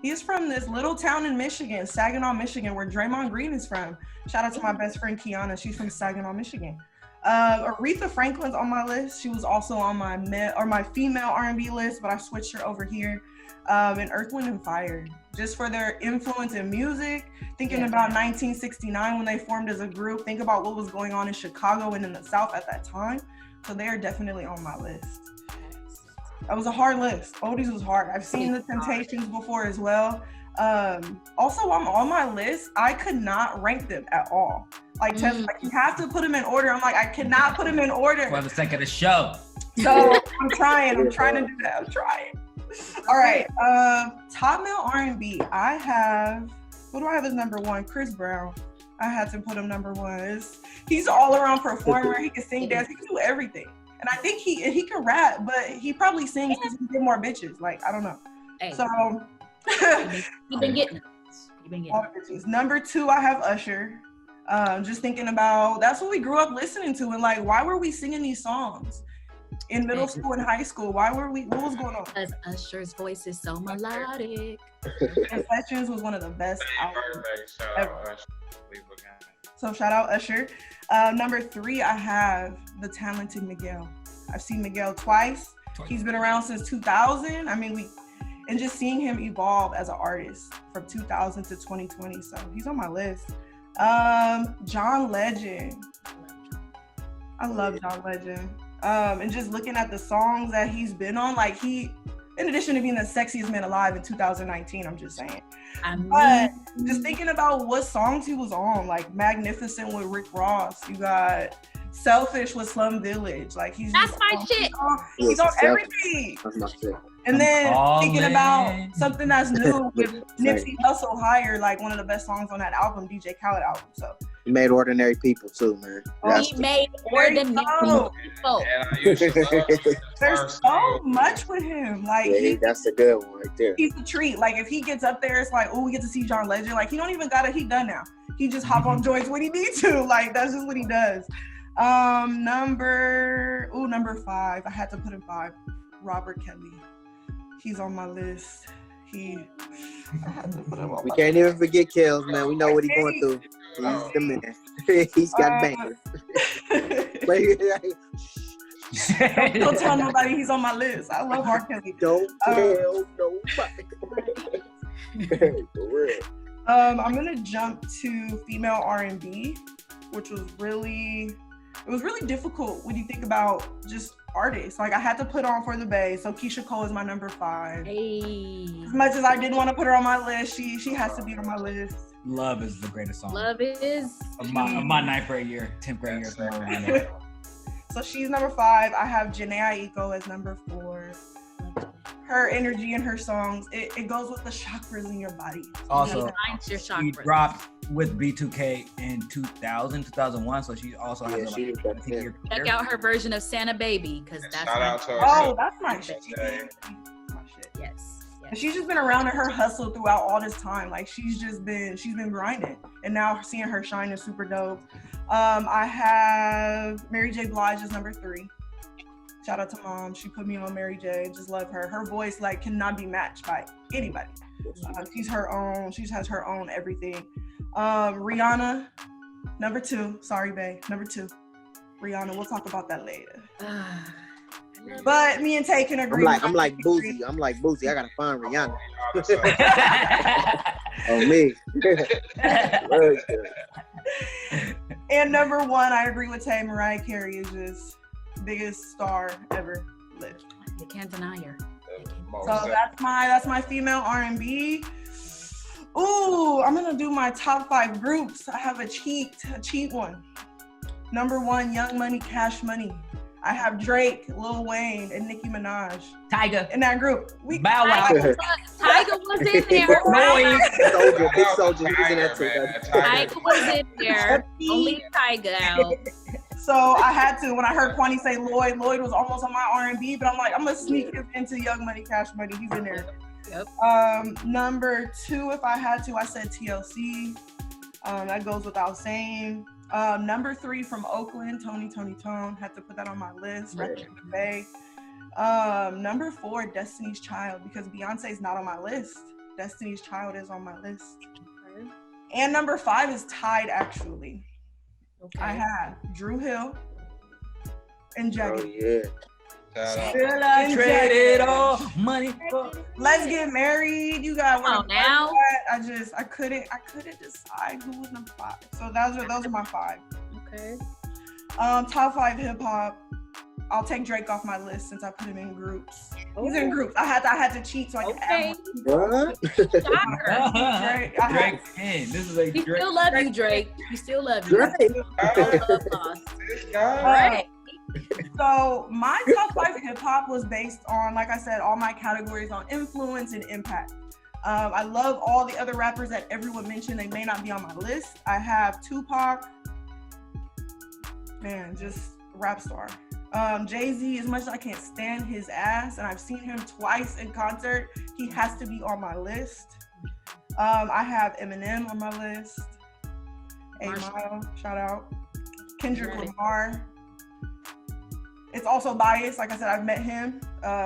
[SPEAKER 4] He's from this little town in Michigan, Saginaw, Michigan, where Draymond Green is from. Shout out to my best friend, Kiana. She's from Saginaw, Michigan. Aretha Franklin's on my list. She was also on my female R&B list, but I switched her over here. And Earth, Wind & Fire, just for their influence in music. Thinking about 1969 when they formed as a group. Think about what was going on in Chicago and in the South at that time. So they are definitely on my list. That was a hard list. Oldies was hard. I've seen the Temptations before as well. Also, on my list, I could not rank them at all. Like, like you have to put them in order. I'm like, I cannot put them in order.
[SPEAKER 3] For the sake of the show.
[SPEAKER 4] So I'm trying to do that. I'm trying. All right. Top male R&B. I have, who do I have as number one? Chris Brown. I had to put him number one. He's an all-around performer. He can sing, dance, he can do everything. And I think he can rap, but he probably sings because he get more bitches. Like, I don't know.
[SPEAKER 1] Hey.
[SPEAKER 4] So
[SPEAKER 1] You've been getting it.
[SPEAKER 4] All bitches. Number two, I have Usher. Just thinking about, that's what we grew up listening to, and like, why were we singing these songs in middle school and high school? What was going on?
[SPEAKER 1] Because Usher's voice is so melodic.
[SPEAKER 4] Confessions was one of the best albums ever.
[SPEAKER 2] Usher.
[SPEAKER 4] So shout out Usher. Number three, I have the talented Miguel. I've seen Miguel twice. He's been around since 2000. I mean, and just seeing him evolve as an artist from 2000 to 2020. So he's on my list. John Legend. I love John Legend. And just looking at the songs that he's been on, like in addition to being the sexiest man alive in 2019, I'm just saying. But just thinking about what songs he was on, like Magnificent with Rick Ross. You got Selfish with Slum Village. Like
[SPEAKER 1] that's my shit.
[SPEAKER 4] He's on everything.
[SPEAKER 5] That's my shit.
[SPEAKER 4] And then thinking about something that's new with Nipsey Hussle, Higher, like one of the best songs on that album, DJ Khaled album. So
[SPEAKER 5] he made Ordinary People too, man.
[SPEAKER 1] He made Ordinary People.
[SPEAKER 4] There's so much with him. Like
[SPEAKER 5] that's a good one right there.
[SPEAKER 4] He's a treat. Like if he gets up there, it's like, oh, we get to see John Legend. Like he don't even got it. He done now. He just hop on joints when he needs to. Like that's just what he does. Number five. I had to put in 5. Robert Kelly. He's on my list. I had to put him on
[SPEAKER 5] we can't even forget Kells, man. We know what he's going through. He's the man. He's got bangers.
[SPEAKER 4] Don't tell nobody he's on my list. I love R. Kelly.
[SPEAKER 5] Don't tell nobody. For real.
[SPEAKER 4] I'm gonna jump to female R&B, which was really difficult when you think about just artists. Like I had to put on For the Bay, so Keisha Cole is my number 5.
[SPEAKER 1] Hey.
[SPEAKER 4] As much as I didn't want to put her on my list, she has to be on my list.
[SPEAKER 3] Love is the greatest song.
[SPEAKER 1] Love is
[SPEAKER 3] of my 9th grade year, 10th grade year.
[SPEAKER 4] So she's number 5. I have Janae Aiko as number 4. Her energy and her songs, it goes with the chakras in your body.
[SPEAKER 3] Also,
[SPEAKER 1] your
[SPEAKER 3] she dropped with B2K in 2001, so she also has
[SPEAKER 1] check out her version of Santa Baby, because that's
[SPEAKER 4] my shit.
[SPEAKER 1] Yes.
[SPEAKER 4] And she's just been around in her hustle throughout all this time. Like she's been grinding, and now seeing her shine is super dope. I have Mary J. Blige as number 3. Shout out to Mom. She put me on Mary J. Just love her. Her voice like cannot be matched by anybody. She's her own. She has her own everything. Rihanna, number 2. Sorry, babe. Number 2. Rihanna. We'll talk about that later. But me and Tay can agree.
[SPEAKER 5] I'm like Boozy. I gotta find Rihanna. Oh me.
[SPEAKER 4] And number 1, I agree with Tay. Mariah Carey is just biggest star ever lived.
[SPEAKER 1] You can't deny her.
[SPEAKER 4] So that's my female R&B. Ooh, I'm gonna do my top 5 groups. I have a cheat one. Number 1, Young Money, Cash Money. I have Drake, Lil Wayne, and Nicki Minaj.
[SPEAKER 3] Tyga.
[SPEAKER 4] In that group.
[SPEAKER 3] Bow Wow.
[SPEAKER 1] Tyga was in there.
[SPEAKER 5] Big Soldier, he was in that too.
[SPEAKER 1] Tyga was in there. Only Tyga out.
[SPEAKER 4] So I had to, when I heard Kwani say Lloyd was almost on my R&B, but I'm like, I'm gonna sneak him into Young Money, Cash Money. He's in there.
[SPEAKER 1] Yep.
[SPEAKER 4] Number 2, if I had to, I said TLC. That goes without saying. Number 3 from Oakland, Tony Tone. Had to put that on my list. Bay. Number 4, Destiny's Child, because Beyonce's not on my list. Destiny's Child is on my list. Okay. And number 5 is tied, actually. Okay. I have Drew Hill and Jagged.
[SPEAKER 5] Oh yeah.
[SPEAKER 3] Traded all money for.
[SPEAKER 4] Let's Get Married. You got one.
[SPEAKER 1] Now.
[SPEAKER 4] I couldn't decide who was number 5. So those are my 5.
[SPEAKER 1] Okay.
[SPEAKER 4] Top 5 hip hop. I'll take Drake off my list since I put him in groups. He's in groups. I had to cheat so I could add
[SPEAKER 5] What?
[SPEAKER 3] Drake. This is like
[SPEAKER 1] he
[SPEAKER 3] Drake.
[SPEAKER 1] still love you, Drake. He still love you.
[SPEAKER 5] Drake.
[SPEAKER 1] All right.
[SPEAKER 4] So my top 5 hip hop was based on, like I said, all my categories on influence and impact. I love all the other rappers that everyone mentioned. They may not be on my list. I have Tupac, man, just rap star. Jay-Z, as much as I can't stand his ass, and I've seen him twice in concert, he has to be on my list. I have Eminem on my list. 8 Mile, shout out. Kendrick Lamar. It's also biased. Like I said, I've met him.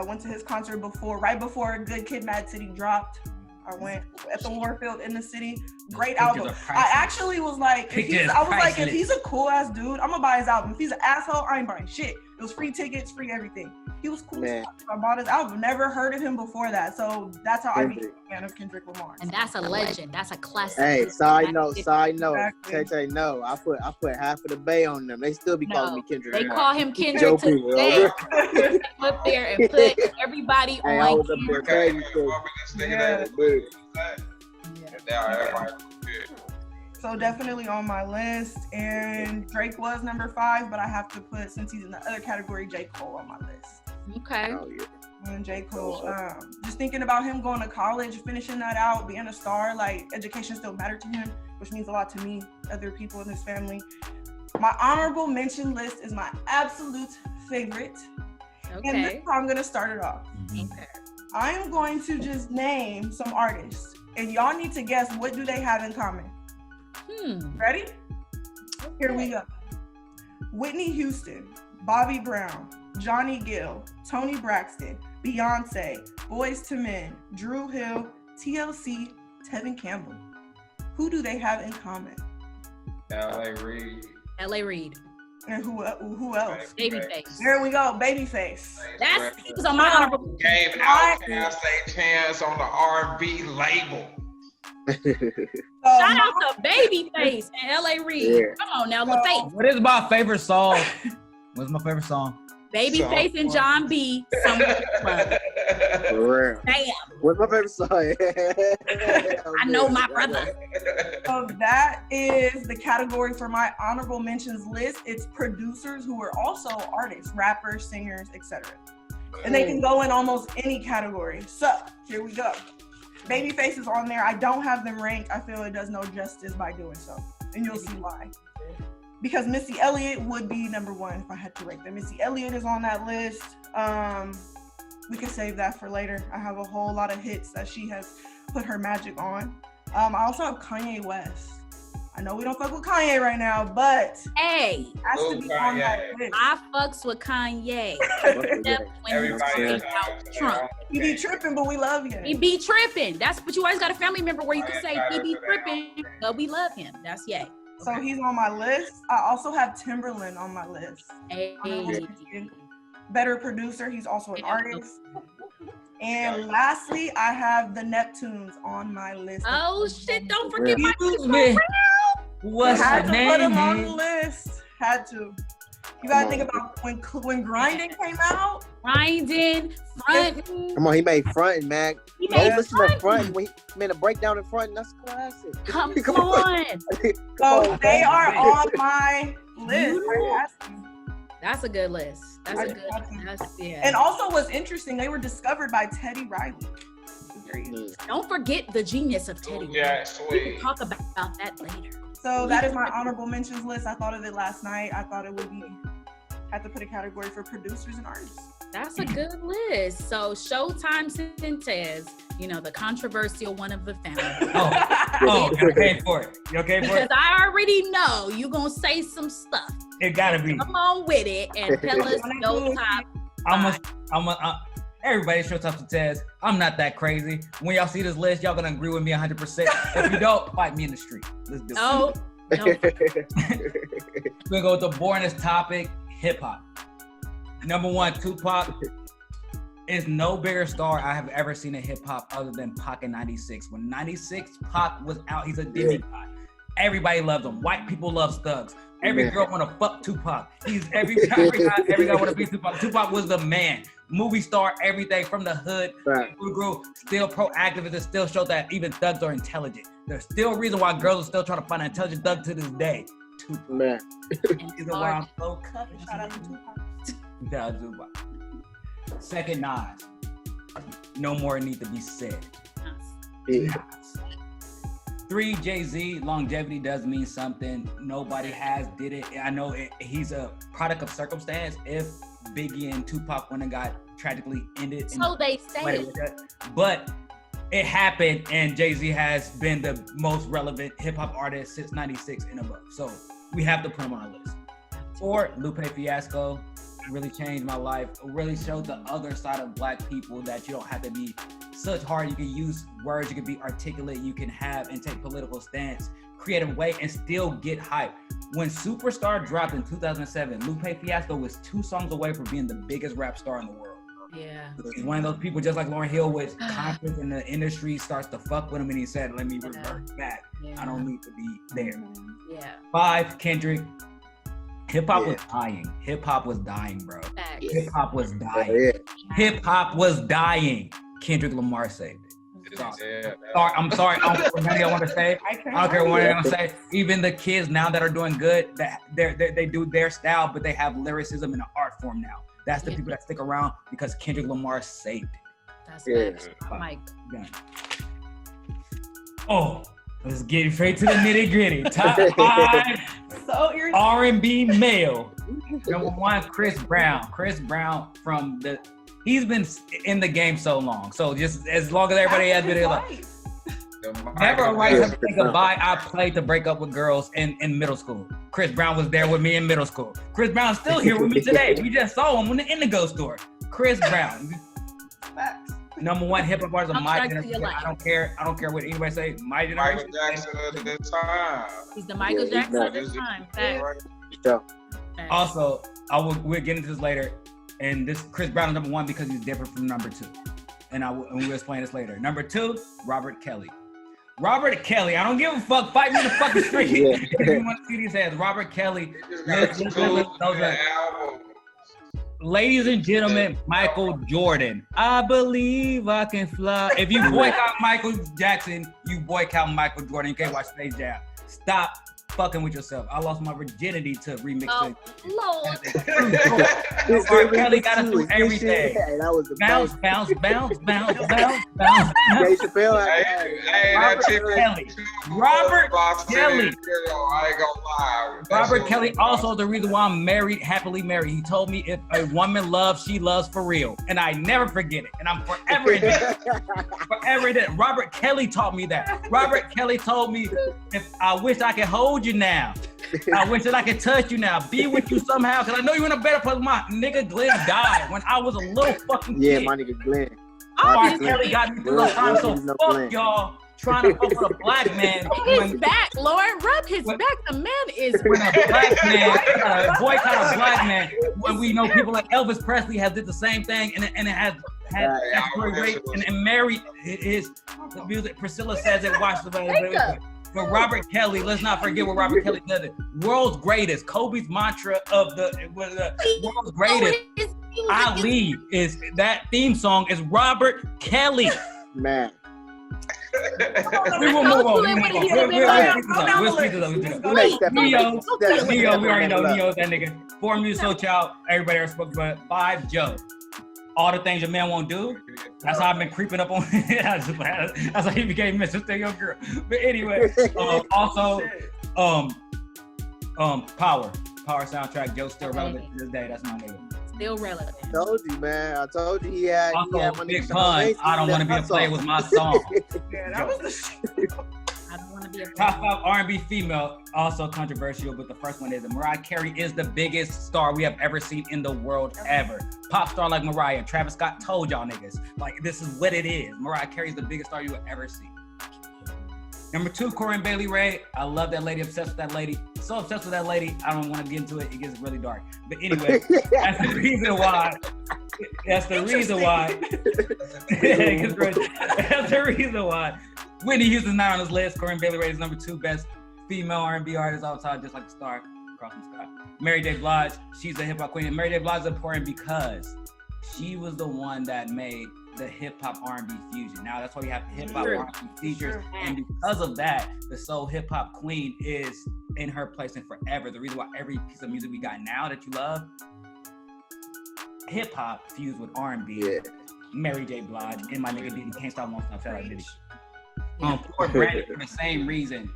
[SPEAKER 4] Went to his concert before, right before Good Kid, Mad City dropped. I went at the Warfield in the city. Great album. I actually was like, if he's a cool ass dude, I'm gonna buy his album. If he's an asshole, I ain't buying shit. It was free tickets, free everything. He was cool. I bought his album. Never heard of him before that. So that's how I became a fan of Kendrick Lamar.
[SPEAKER 1] And that's a legend. That's a classic.
[SPEAKER 5] Hey, side note.
[SPEAKER 4] Exactly.
[SPEAKER 5] Tay, no. I put half of the bay on them. They still be calling me Kendrick.
[SPEAKER 1] They call him Kendrick
[SPEAKER 5] Joe
[SPEAKER 1] today. Up there and put everybody
[SPEAKER 5] Hey,
[SPEAKER 1] on.
[SPEAKER 5] I was up there crazy.
[SPEAKER 4] So definitely on my list, and Drake was number 5, but I have to put, since he's in the other category, J. Cole on my list.
[SPEAKER 1] Okay.
[SPEAKER 5] Oh, yeah.
[SPEAKER 4] And J. Cole, just thinking about him going to college, finishing that out, being a star, like education still mattered to him, which means a lot to me, other people in his family. My honorable mention list is my absolute favorite.
[SPEAKER 1] Okay.
[SPEAKER 4] And this is how I'm gonna start it off.
[SPEAKER 1] Okay.
[SPEAKER 4] I'm going to just name some artists, and y'all need to guess what do they have in common. Ready? Here we go. Whitney Houston, Bobby Brown, Johnny Gill, Toni Braxton, Beyonce, Boyz II Men, Drew Hill, TLC, Tevin Campbell. Who do they have in common?
[SPEAKER 2] L.A. Reid.
[SPEAKER 1] L.A. Reid.
[SPEAKER 4] And who else?
[SPEAKER 1] Babyface.
[SPEAKER 4] There we go, Babyface.
[SPEAKER 1] He was on my honorable.
[SPEAKER 2] Gave Outkast a chance on the R&B label.
[SPEAKER 1] Shout out to Babyface and L.A. Reid.
[SPEAKER 5] Yeah.
[SPEAKER 1] Come on now, LaFace.
[SPEAKER 3] What is my favorite song? What's my favorite song?
[SPEAKER 1] Babyface and John B. Somewhere Club.
[SPEAKER 5] For real.
[SPEAKER 1] Damn.
[SPEAKER 5] What's my favorite song?
[SPEAKER 1] I know my brother.
[SPEAKER 4] So that is the category for my honorable mentions list. It's producers who are also artists, rappers, singers, etc. And they can go in almost any category. So here we go. Babyface is on there. I don't have them ranked. I feel it does no justice by doing so. And you'll see why. Because Missy Elliott would be number 1 if I had to rank them. Missy Elliott is on that list. We can save that for later. I have a whole lot of hits that she has put her magic on. I also have Kanye West. I know we don't fuck with Kanye right now, but
[SPEAKER 1] Hey,
[SPEAKER 4] has to be on that list.
[SPEAKER 1] I fucks with Kanye. Except when he's talking about Trump.
[SPEAKER 4] He be tripping, but we love you.
[SPEAKER 1] He be tripping. But you always got a family member where you can say he be tripping, but we love him. That's yay.
[SPEAKER 4] So he's on my list. I also have Timberland on my list.
[SPEAKER 1] Hey.
[SPEAKER 4] Better producer. He's also an artist. And lastly, I have the Neptunes on my list.
[SPEAKER 1] Oh shit! Don't forget my
[SPEAKER 3] What's
[SPEAKER 4] had
[SPEAKER 3] the
[SPEAKER 4] to
[SPEAKER 3] name?
[SPEAKER 4] put him on the list. Had to. You gotta think about when Grinding came out.
[SPEAKER 1] Grinding, fronting.
[SPEAKER 5] Come on, he made Frontin', man.
[SPEAKER 1] He
[SPEAKER 5] Go
[SPEAKER 1] made
[SPEAKER 5] listen to Frontin'. When he made a breakdown in Frontin', that's classic.
[SPEAKER 1] Come on.
[SPEAKER 4] So they are on my list.
[SPEAKER 1] That's a good list. Yeah.
[SPEAKER 4] And also what's interesting, they were discovered by Teddy Riley.
[SPEAKER 1] Don't forget the genius of Teddy.
[SPEAKER 2] Yeah,
[SPEAKER 1] We
[SPEAKER 2] sweet.
[SPEAKER 1] can talk about that later.
[SPEAKER 4] So that is my honorable mentions list. I thought of it last night. I thought it would be, had to put a category for producers and artists.
[SPEAKER 1] That's a good list. So Showtime Sentez, the controversial one of the family.
[SPEAKER 3] Oh, you okay for it? You okay for
[SPEAKER 1] Because
[SPEAKER 3] it?
[SPEAKER 1] I already know you gonna say some stuff.
[SPEAKER 3] It gotta be.
[SPEAKER 1] Come on with it and tell us your top.
[SPEAKER 3] Everybody Showtime Sentez. I'm not that crazy. When y'all see this list, y'all gonna agree with me 100%. If you don't, fight me in the street. Let's do it.
[SPEAKER 1] No.
[SPEAKER 3] We're gonna go with the boringest topic, hip hop. Number 1, Tupac is no bigger star I have ever seen in hip hop other than Pac in '96. When '96 Pac was out, he's a demigod. Everybody loved him. White people love thugs. Every girl wanna fuck Tupac. Every guy wanna be Tupac. Tupac was the man. Movie star, everything from the hood.
[SPEAKER 5] Right.
[SPEAKER 3] Grew still pro-activist and still show that even thugs are intelligent. There's still a reason why girls are still trying to find an intelligent thug to this day. Tupac.
[SPEAKER 5] Man.
[SPEAKER 3] Is why I'm so
[SPEAKER 4] Shout out to Tupac.
[SPEAKER 3] Tell Tupac. Second, Nas. No more need to be said.
[SPEAKER 5] Yeah.
[SPEAKER 3] 3, Jay-Z. Longevity does mean something. Nobody did it. I know he's a product of circumstance. If Biggie and Tupac went and got tragically ended.
[SPEAKER 1] So they say.
[SPEAKER 3] But it happened, and Jay-Z has been the most relevant hip-hop artist since 96 and above. So we have to put him on our list. 4, Lupe Fiasco. Really changed my life. It really showed the other side of Black people that you don't have to be such hard. You can use words, you can be articulate, you can have and take political stance, creative way, and still get hype. When Superstar dropped in 2007, Lupe Fiasco was 2 songs away from being the biggest rap star in the world.
[SPEAKER 1] Yeah.
[SPEAKER 3] He's one of those people, just like Lauryn Hill, with confidence in the industry starts to fuck with him, and he said, let me revert back.
[SPEAKER 1] Yeah.
[SPEAKER 3] I don't need to be there.
[SPEAKER 1] Yeah.
[SPEAKER 3] 5, Kendrick. Hip-hop was dying. Hip-hop was dying, bro.
[SPEAKER 1] Facts.
[SPEAKER 3] Hip-hop was dying. Hip-hop was dying. Kendrick Lamar saved it. I'm sorry. I don't care what I want to say. I don't care what I want to say. Even the kids now that are doing good, they do their style, but they have lyricism in an art form now. That's the people that stick around because Kendrick Lamar saved it.
[SPEAKER 1] That's facts. Mike.
[SPEAKER 3] Oh, let's get straight to the nitty gritty. Top 5 R&B male. Number 1, Chris Brown. Chris Brown he's been in the game so long. So just as long as everybody has been like, never a right to say goodbye. I played to break up with girls in middle school. Chris Brown was there with me in middle school. Chris Brown's still here with me today. We just saw him in the Indigo store. Chris Brown. Number 1 hip hop artist of my generation. I don't care what anybody say. My generation.
[SPEAKER 2] Michael Jackson of the time.
[SPEAKER 1] He's the Michael Jackson of the time. Facts.
[SPEAKER 3] Also, we'll get into this later. And this Chris Brown is number 1 because he's different from number 2. And we'll explain this later. Number 2, Robert Kelly. Robert Kelly, I don't give a fuck. Fight me in the fucking street. If you want to see these ads, Robert Kelly. Ladies and gentlemen, Michael Jordan. I believe I can fly. If you boycott Michael Jackson, you boycott Michael Jordan. You can't watch Space Jam. Stop fucking with yourself. I lost my virginity to remix it.
[SPEAKER 1] Lord.
[SPEAKER 3] R. Kelly got to do everything. Bounce. Robert Kelly.
[SPEAKER 2] I ain't gonna lie.
[SPEAKER 3] Robert Kelly also the reason why I'm happily married. He told me if a woman loves, she loves for real. And I never forget it. And I'm forever in it. Forever in it. Robert Kelly taught me that. Robert Kelly told me, if I wish I could hold you now. I wish that I could touch you now, be with you somehow, because I know you're in a better place. My nigga Glenn died when I was a little fucking kid.
[SPEAKER 5] Yeah, my nigga Glenn.
[SPEAKER 3] R. Kelly got me through those times, so fuck y'all trying to fuck with a black man.
[SPEAKER 1] His back, Lauren, rub his back. The man is
[SPEAKER 3] when a black man, boycott a black man, when we know people like Elvis Presley has did the same thing, and it has great and married his music. Priscilla says it. Watch the But Robert Kelly, let's not forget what Robert Kelly does. World's greatest. Kobe's mantra of the world's greatest. Ali is that theme song is Robert Kelly.
[SPEAKER 5] Man.
[SPEAKER 3] We will move on. We'll speak to them. Neo, we already know Neo's that nigga. 4, Music Child. Everybody else spoke about 5, Joe. All the things your man won't do. That's how I've been creeping up on. That's how he became Mr. Stay Your Girl. But anyway, also, Power soundtrack. Joe's still relevant to this day. That's my nigga.
[SPEAKER 1] Still relevant.
[SPEAKER 5] I told you, man. I told you he had.
[SPEAKER 3] Also, Big Pun. I don't want to be a player with my song.
[SPEAKER 4] Yeah, that was the shit.
[SPEAKER 1] I don't want to be a
[SPEAKER 3] Top 5 R&B female, also controversial, but the first one is that Mariah Carey is the biggest star we have ever seen in the world ever. Pop star like Mariah. Travis Scott told y'all niggas, like, this is what it is. Mariah Carey is the biggest star you will ever see. Number 2, Corinne Bailey Rae. I love that lady, obsessed with that lady. So obsessed with that lady, I don't want to get into it. It gets really dark. But anyway, that's the reason why. That's the reason why. That's the reason why. Whitney Houston's not on this list. Corinne Bailey Rae is number 2 best female R&B artist all time, just like the star across the sky. Mary J. Blige, she's a hip hop queen. And Mary J. Blige is important because she was the one that made the hip hop R&B fusion. Now that's why we have hip hop R&B features, and because of that, the soul hip hop queen is in her place and forever. The reason why every piece of music we got now that you love, hip hop fused with R&B.
[SPEAKER 5] Yeah.
[SPEAKER 3] Mary J. Blige and my nigga Diddy, Can't Stop Won't Stop. Shout out Diddy.
[SPEAKER 1] Yeah.
[SPEAKER 3] For Brandy for the same reason.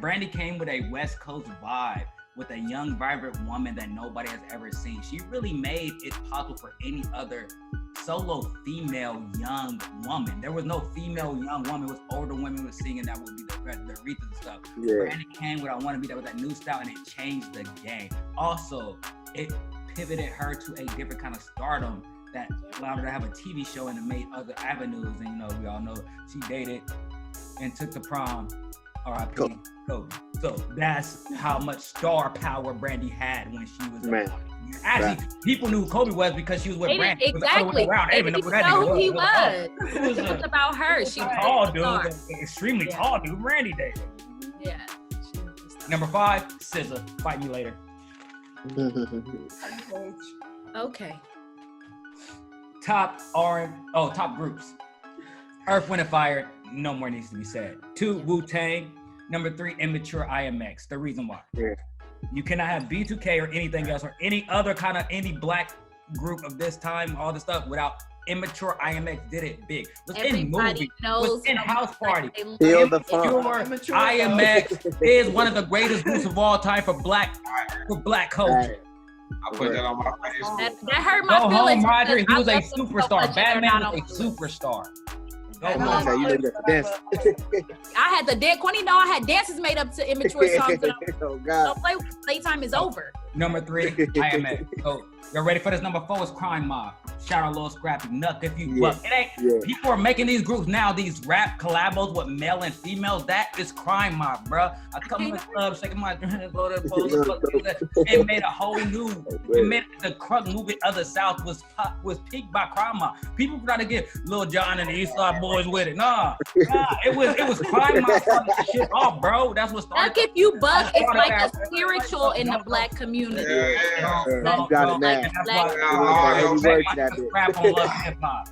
[SPEAKER 3] Brandy came with a West Coast vibe, with a young, vibrant woman that nobody has ever seen. She really made it possible for any other solo female young woman. There was no female young woman. It was older women who was singing that would be the Aretha and stuff.
[SPEAKER 5] Yeah.
[SPEAKER 3] Brandy came with I Want to Be That with that new style, and it changed the game. Also, it pivoted her to a different kind of stardom that allowed her to have a TV show and it made other avenues. And you know, we all know she dated and took to prom, R.I.P. Kobe. So that's how much star power Brandy had when she was
[SPEAKER 5] Man.
[SPEAKER 3] Actually, people knew who Kobe was because she was with
[SPEAKER 1] They
[SPEAKER 3] Brandy.
[SPEAKER 1] didn't, exactly.
[SPEAKER 3] They didn't
[SPEAKER 1] They
[SPEAKER 3] even know who
[SPEAKER 1] didn't
[SPEAKER 3] that
[SPEAKER 1] know
[SPEAKER 3] nigga
[SPEAKER 1] who he
[SPEAKER 3] was.
[SPEAKER 1] was.
[SPEAKER 3] It was
[SPEAKER 1] It was about her. She
[SPEAKER 3] a
[SPEAKER 1] was
[SPEAKER 3] tall
[SPEAKER 1] a
[SPEAKER 3] dude,
[SPEAKER 1] star.
[SPEAKER 3] an extremely
[SPEAKER 1] Yeah.
[SPEAKER 3] tall dude. Brandy dated.
[SPEAKER 1] Yeah. She was a star.
[SPEAKER 3] Number 5, SZA. Fight me later.
[SPEAKER 1] Okay.
[SPEAKER 3] Top groups. Earth, Wind, and Fire. No more needs to be said. 2, Wu-Tang. Number 3, Immature IMX. The reason why.
[SPEAKER 5] Yeah.
[SPEAKER 3] You cannot have B2K or anything else or any other kind of indie black group of this time, all the stuff without Immature IMX did it big. Was in
[SPEAKER 1] Everybody
[SPEAKER 3] movie,
[SPEAKER 1] knows
[SPEAKER 3] was in House Party.
[SPEAKER 1] they love
[SPEAKER 5] Feel
[SPEAKER 1] it.
[SPEAKER 5] the funk.
[SPEAKER 3] Immature IMX is one of the greatest groups of all time for black culture.
[SPEAKER 2] I put that on my Facebook.
[SPEAKER 1] That hurt my
[SPEAKER 3] Go
[SPEAKER 1] feelings.
[SPEAKER 3] home, Roger. He
[SPEAKER 1] because
[SPEAKER 3] was
[SPEAKER 1] I
[SPEAKER 3] a
[SPEAKER 1] love them so
[SPEAKER 3] superstar.
[SPEAKER 1] much and they're
[SPEAKER 3] Batman
[SPEAKER 1] not
[SPEAKER 3] was
[SPEAKER 1] on
[SPEAKER 3] a
[SPEAKER 1] the list.
[SPEAKER 3] superstar. Go
[SPEAKER 5] I'm
[SPEAKER 3] home.
[SPEAKER 5] gonna say you know you got to dance.
[SPEAKER 1] I had the dance. Quinny, no, I had dances made up to immature songs.
[SPEAKER 5] Oh God.
[SPEAKER 1] Playtime is over.
[SPEAKER 3] Number 3, IMX. So you're ready for this? Number 4 is Crime Mob. Shout out Lil Scrappy. Nuck if you buck. It ain't.
[SPEAKER 5] Yeah.
[SPEAKER 3] People are making these groups now. These rap collabos with male and females. That is Crime Mob, bro. I come in the club, shaking my it made a whole new. It made the crunk movie of the South was peaked by Crime Mob. People try to get Lil Jon and the East Side Boys with it. Nah. It was Crime Mob starting this shit off, bro. That's what started.
[SPEAKER 1] Nuck if you buck is like a spiritual in the black community.
[SPEAKER 2] Yeah.
[SPEAKER 5] You got it now.
[SPEAKER 3] That's
[SPEAKER 5] Every
[SPEAKER 3] why
[SPEAKER 5] word to that bit.
[SPEAKER 3] rap on Love and Hip Hop.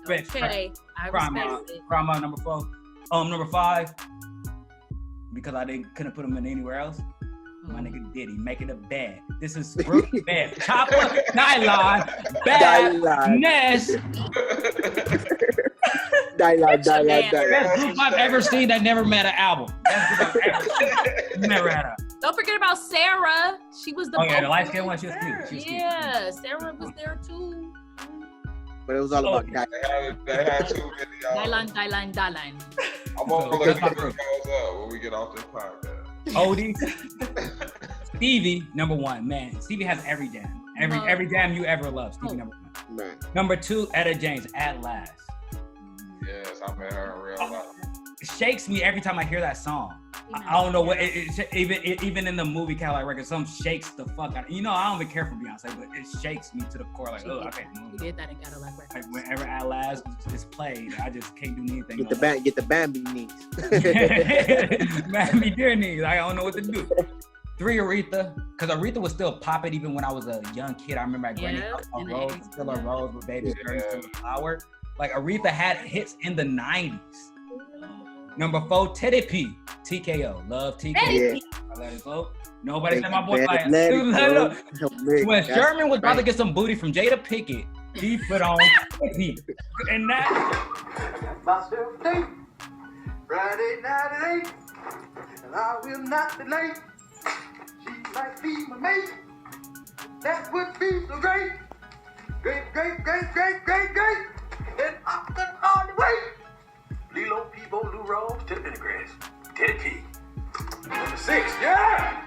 [SPEAKER 3] Respect.
[SPEAKER 1] Okay, I
[SPEAKER 3] Crime
[SPEAKER 1] respect
[SPEAKER 3] Mob.
[SPEAKER 1] it.
[SPEAKER 3] Crime Mob number 4. Number 5. Because I couldn't put him in anywhere else. My nigga Diddy, make it a bad. This is Brooke Bad. Chopper, Nylon, Bad, Ness.
[SPEAKER 5] Dialogue.
[SPEAKER 3] Best group I've ever seen that never met an album. Best group I've ever seen. Never had a.
[SPEAKER 1] Don't forget about Sarah. She was the
[SPEAKER 3] Oh yeah, the
[SPEAKER 1] vocal-
[SPEAKER 3] light skinned one. She was cute. She was cute.
[SPEAKER 1] Yeah, Sarah was there too.
[SPEAKER 5] But it was all about that.
[SPEAKER 2] They had 2 videos.
[SPEAKER 1] Dylan.
[SPEAKER 2] I'm gonna look
[SPEAKER 3] That's
[SPEAKER 2] at
[SPEAKER 3] not
[SPEAKER 2] those up when we get off this podcast.
[SPEAKER 3] Odie. Stevie, number 1. Man, Stevie has every jam. Every jam you ever loved. Stevie, number 1.
[SPEAKER 5] Man.
[SPEAKER 3] Number 2, Etta James, At Last.
[SPEAKER 2] Yes, I met her in real life.
[SPEAKER 3] It shakes me every time I hear that song. I don't know what even in the movie Cadillac Records, some shakes the fuck out. You know, I don't even care for Beyonce, but it shakes me to the core. Like, I can't move.
[SPEAKER 1] You did that in Cadillac Records.
[SPEAKER 3] Like whenever At Last is played, I just can't do anything.
[SPEAKER 5] Get the Bambi knees.
[SPEAKER 3] Man, me dear knees. I don't know what to do. 3, Aretha, because Aretha was still popping even when I was a young kid. I remember at Granny
[SPEAKER 1] in the
[SPEAKER 3] Rose,
[SPEAKER 1] 80s.
[SPEAKER 3] Still a Rose with Baby Girl, Still a Flower. Like Aretha had hits in the 90s. Number 4, Teddy P. TKO. Love TKO.
[SPEAKER 5] Yeah.
[SPEAKER 3] I let it go. Nobody said my boy like
[SPEAKER 5] Let it go.
[SPEAKER 3] when Sherman was about to get some booty from Jada Pickett, he put on Teddy. And that
[SPEAKER 6] Myself date, Friday night at 8, and I will not delay. She might be my mate. That would be so great. Great. And I can hardly wait. Lilo, Peebo, Lou Rose, Teddy Pendergrass, Teddy P. Number 6, yeah!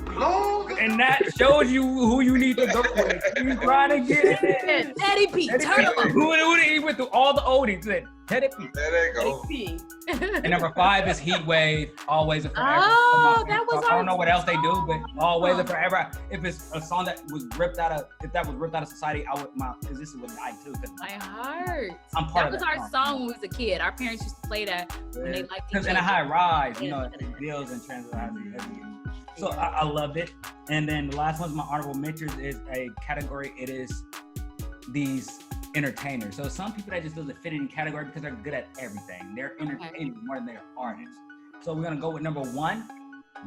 [SPEAKER 6] Woo! Logan.
[SPEAKER 3] and that shows you who you need to go with. You trying to get it.
[SPEAKER 1] Teddy P. Turn up.
[SPEAKER 3] Who he went through all the oldies. Said Teddy P.
[SPEAKER 2] There they go.
[SPEAKER 1] P.
[SPEAKER 3] And number 5 is Heat Wave, Always and Forever.
[SPEAKER 1] Oh, that was
[SPEAKER 3] I don't know
[SPEAKER 1] our
[SPEAKER 3] what else they do,
[SPEAKER 1] song.
[SPEAKER 3] but Always and Forever. If it's a song that was ripped out of society, I would because this would die too.
[SPEAKER 1] My heart.
[SPEAKER 3] I'm part
[SPEAKER 1] That
[SPEAKER 3] of
[SPEAKER 1] was our song when we was a kid. Our parents used to play that when they liked each
[SPEAKER 3] Because in
[SPEAKER 1] other.
[SPEAKER 3] a high rise, you
[SPEAKER 1] Yeah.
[SPEAKER 3] know, it deals in transit. So I loved it. And then the last one's my honorable mentions is a category. It is these entertainers. So some people that just doesn't fit in category because they're good at everything. They're entertainers more than they're artists. So we're gonna go with number 1,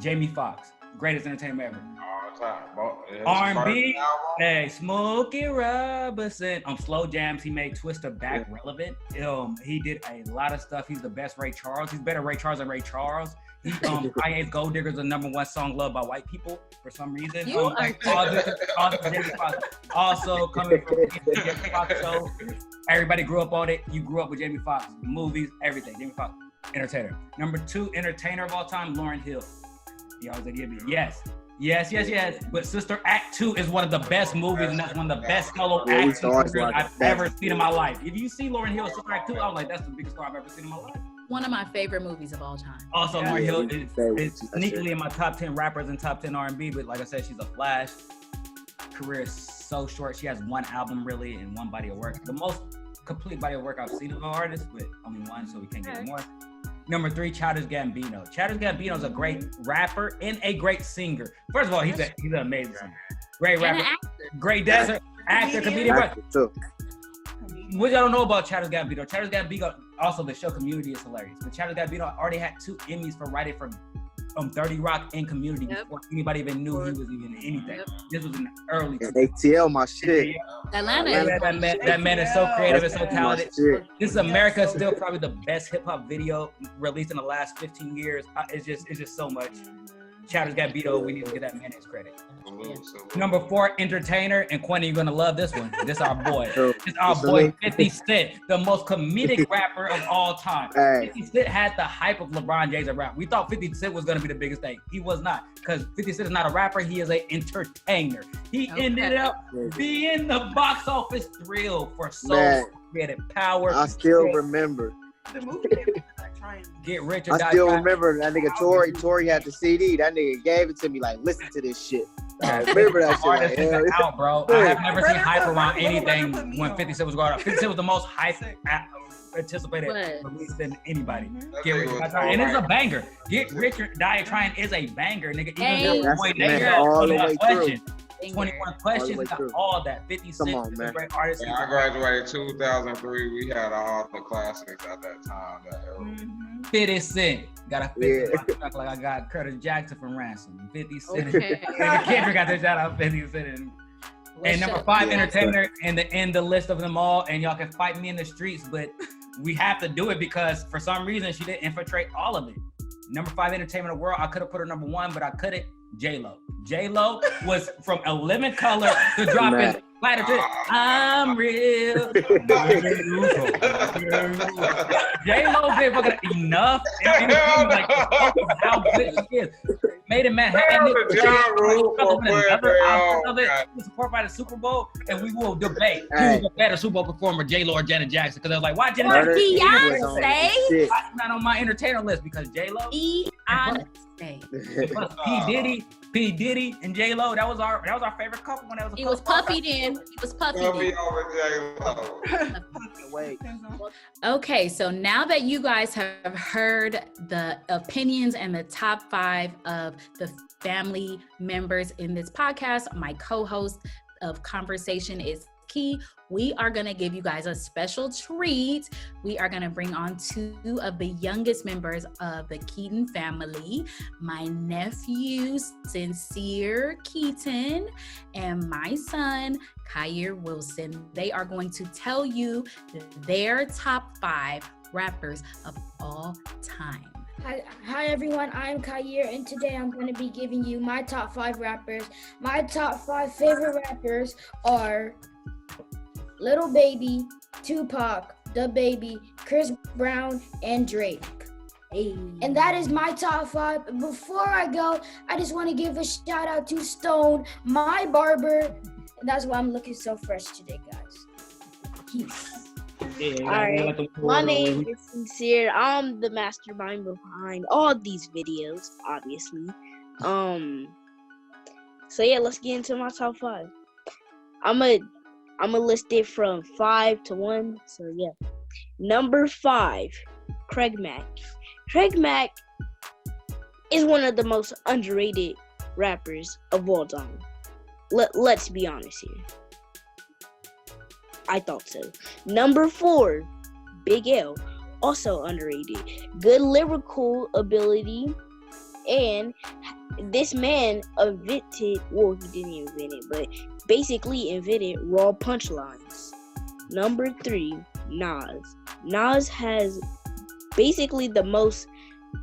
[SPEAKER 3] Jamie Foxx, greatest entertainer ever.
[SPEAKER 2] Oh,
[SPEAKER 3] R&B, hey, Smokey Robinson. Slow jams, he made Twister back relevant. He did a lot of stuff. He's the best Ray Charles. He's better Ray Charles than Ray Charles. Kanye's Gold Digger is the #1 song loved by white people for some reason. Also coming from the Jamie Foxx show. Everybody grew up on it. You grew up with Jamie Foxx, movies, everything. Jamie Foxx, entertainer. #2 entertainer of all time, Lauryn Hill. He always give me yes. But Sister Act 2 is one of the best movies, and that's one of the best solo action movies I've ever seen in my life. If you see Lauryn Hill Sister Act 2, I'm like, that's the biggest star I've ever seen in my life.
[SPEAKER 1] One of my favorite movies of all time.
[SPEAKER 3] Also, Lauryn Hill is sneakily in my top 10 rappers and top 10 R&B, but like I said, she's a flash. Career is so short. She has one album really and one body of work. The most complete body of work I've seen of an artist, but only one, so we can't get more. #3, Childish Gambino. Childish Gambino is a great rapper and a great singer. First of all, he's an amazing singer. Great rapper, great dancer, actor, comedian. What y'all don't know about Childish Gambino? Childish Gambino, also the show Community is hilarious. But Childish Gambino already had 2 Emmys for writing for 30 Rock and Community before anybody even knew he was even in anything. This was in the early.
[SPEAKER 5] ATL, my shit.
[SPEAKER 1] Atlanta.
[SPEAKER 3] That man is so creative and so talented. This is America, still probably the best hip hop video released in the last 15 years. It's just so much. Childish Gambino, we need to get that man his credit. #4, entertainer, and Quentin, you're gonna love this one. This our boy. This our boy 50 Cent, the most comedic rapper of all time. 50 Cent had the hype of LeBron James at rap. We thought 50 Cent was gonna be the biggest thing. He was not, because 50 Cent is not a rapper. He is an entertainer. He ended up being the box office thrill for Soul. Created Power.
[SPEAKER 5] I still remember.
[SPEAKER 4] The movie
[SPEAKER 3] Get Rich or Die.
[SPEAKER 5] I still remember that nigga Tory had the CD. That nigga gave it to me like, listen to this shit. I remember that shit. Like,
[SPEAKER 3] out, bro. I have never seen hype around anything when 50 Cent was going up. 50 Cent was the most hype anticipated release than anybody. Get Rich or Die Trying. And it's a banger. Get Rich or Die Trying is a banger, nigga. Even
[SPEAKER 5] all the way through.
[SPEAKER 3] 21 questions, got all that. 50 Cent is a great artist.
[SPEAKER 2] Yeah, I graduated 2003. We had all the classics at that time.
[SPEAKER 3] 50 Cent. Got a 50 Cent like I got Curtis Jackson from Ransom. 50 Cent. Kendrick got to shout out 50 Cent. And #5, entertainer, and the end the list of them all. And y'all can fight me in the streets, but we have to do it because for some reason she didn't infiltrate all of it. #5, entertainment of the world. I could have put her #1, but I couldn't. J-Lo. J-Lo was from a Living Color to dropping Latitude. I'm real. J-Lo did fucking enough. And like, how good she is. Made in Manhattan. Support by the Super Bowl, and we will debate who's a better Super Bowl performer, J-Lo or Janet Jackson. Because I was like, why Janet Jackson?
[SPEAKER 1] Beyonce.
[SPEAKER 3] Not on my entertainer list because J-Lo.
[SPEAKER 1] Beyonce.
[SPEAKER 3] P. Diddy and J-Lo. That was our favorite couple when that was a
[SPEAKER 1] He was Puffy then. Okay, so now that you guys have heard the opinions and the top 5 of the family members in this podcast, my co-host of Conversation is Key. We are going to give you guys a special treat. We are going to bring on 2 of the youngest members of the Keaton family, my nephew, Sincere Keaton, and my son, Kyer Wilson. They are going to tell you their top 5 rappers of all time.
[SPEAKER 7] Hi everyone, I'm Kyer, and today I'm going to be giving you my top 5 rappers. My top 5 favorite rappers are Lil Baby, Tupac, DaBaby, Chris Brown, and Drake. Hey. And that is my top 5. Before I go, I just want to give a shout out to Stone, my barber. And that's why I'm looking so fresh today, guys. Peace.
[SPEAKER 8] All right, my name is Sincere. I'm the mastermind behind all these videos, obviously. So yeah, let's get into my top 5. I'm gonna list it from 5 to 1. So yeah, #5, Craig Mack. Craig Mack is one of the most underrated rappers of all time. Let's be honest here. I thought so. #4, Big L, also underrated. Good lyrical ability And this man invented, well, he didn't invent it, but basically invented raw punchlines. Number 3, Nas. Nas has basically the most,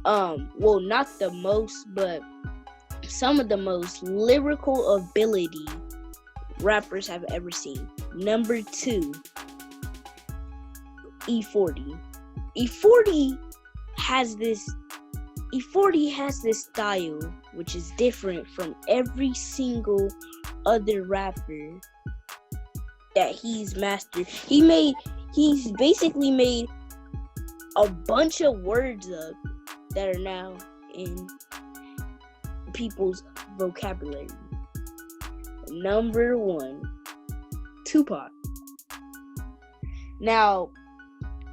[SPEAKER 8] well, not the most, but some of the most lyrical ability rappers have ever seen. Number 2, E40. E40 has this style which is different from every single other rapper that he's mastered. He's basically made a bunch of words up that are now in people's vocabulary. Number 1, Tupac. Now,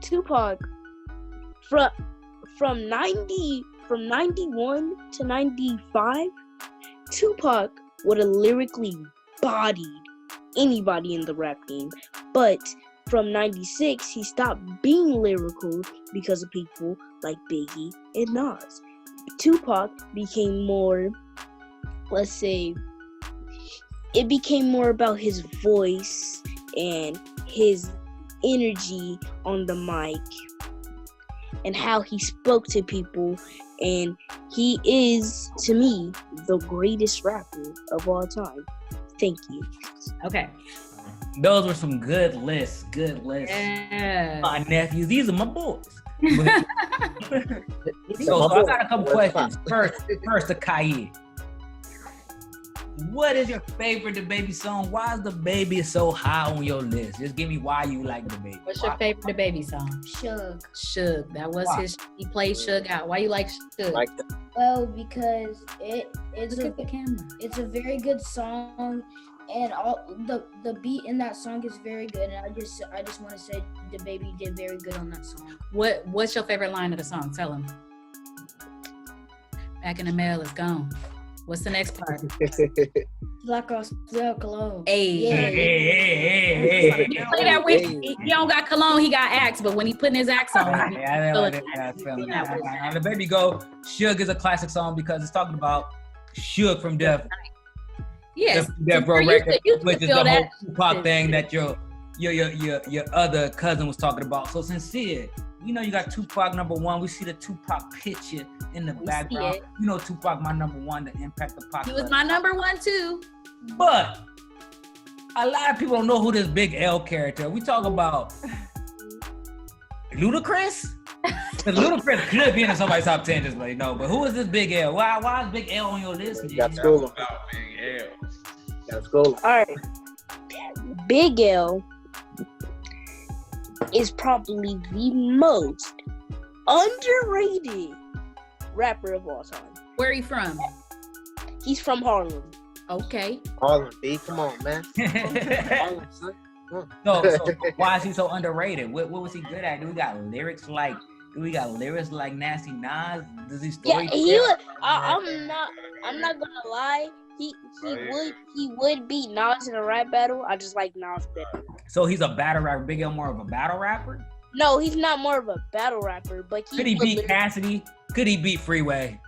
[SPEAKER 8] Tupac from 91 to 95, Tupac would have lyrically bodied anybody in the rap game. But from 96, he stopped being lyrical because of people like Biggie and Nas. Tupac became more, let's say, it became more about his voice and his energy on the mic and how he spoke to people, and he is, to me, the greatest rapper of all time. Thank you.
[SPEAKER 1] Okay.
[SPEAKER 3] Those were some good lists.
[SPEAKER 1] Yeah.
[SPEAKER 3] My nephews, these are my boys. So I got a couple questions. First to Kaye. What is your favorite DaBaby song? Why is DaBaby so high on your list? Just give me why you like DaBaby.
[SPEAKER 1] What's your favorite DaBaby song? Suge. That was
[SPEAKER 3] Why?
[SPEAKER 1] he played Suge out. Why you like Suge?
[SPEAKER 5] Like that.
[SPEAKER 7] Well, because it's
[SPEAKER 1] Look at the camera.
[SPEAKER 7] it's a very good song, and all the beat in that song is very good. And I just want to say DaBaby did very good on that song.
[SPEAKER 1] What's your favorite line of the song? Tell him. Back in the mail is gone. What's the next part?
[SPEAKER 7] Like a still cologne.
[SPEAKER 1] Hey.
[SPEAKER 3] Hey.
[SPEAKER 1] You play that with he don't got cologne, he got Axe, but when he putting his Axe on,
[SPEAKER 3] Yeah, I know that. And DaBaby go, Suge is a classic song because it's talking about Suge from Death
[SPEAKER 1] yes,
[SPEAKER 3] Death Row
[SPEAKER 1] you
[SPEAKER 3] Records,
[SPEAKER 1] could
[SPEAKER 3] which is
[SPEAKER 1] feel
[SPEAKER 3] the whole
[SPEAKER 1] that.
[SPEAKER 3] Tupac thing that your other cousin was talking about. So Sincere, you know you got Tupac number 1. We see the Tupac picture in the background.
[SPEAKER 1] it.
[SPEAKER 3] You know Tupac my number 1, the impact of Pac.
[SPEAKER 1] He was my number 1 too.
[SPEAKER 3] But a lot of people don't know who this Big L character. We talk about Ludacris. Because Ludacris could be in somebody's top 10, just like no. But who is this Big L? Why is Big L on your list?
[SPEAKER 5] You got to school him.
[SPEAKER 2] About Big L.
[SPEAKER 5] Got to school him.
[SPEAKER 8] All right. Big L is probably the most underrated rapper of all time.
[SPEAKER 1] Where he from?
[SPEAKER 8] He's from Harlem.
[SPEAKER 1] Okay.
[SPEAKER 5] Harlem, B, come on, man. Harlem, son.
[SPEAKER 3] So why is he so underrated? What was he good at? Do we got lyrics like Nasty Nas? Does he story?
[SPEAKER 8] Yeah, he would. I'm not gonna lie. He would beat Nas in a rap battle. I just like Nas better.
[SPEAKER 3] So he's a battle rapper. Big L more of a battle rapper?
[SPEAKER 8] No, he's not more of a battle rapper, but
[SPEAKER 3] Could he
[SPEAKER 8] would
[SPEAKER 3] beat
[SPEAKER 8] literally-
[SPEAKER 3] Cassidy? Could he beat Freeway?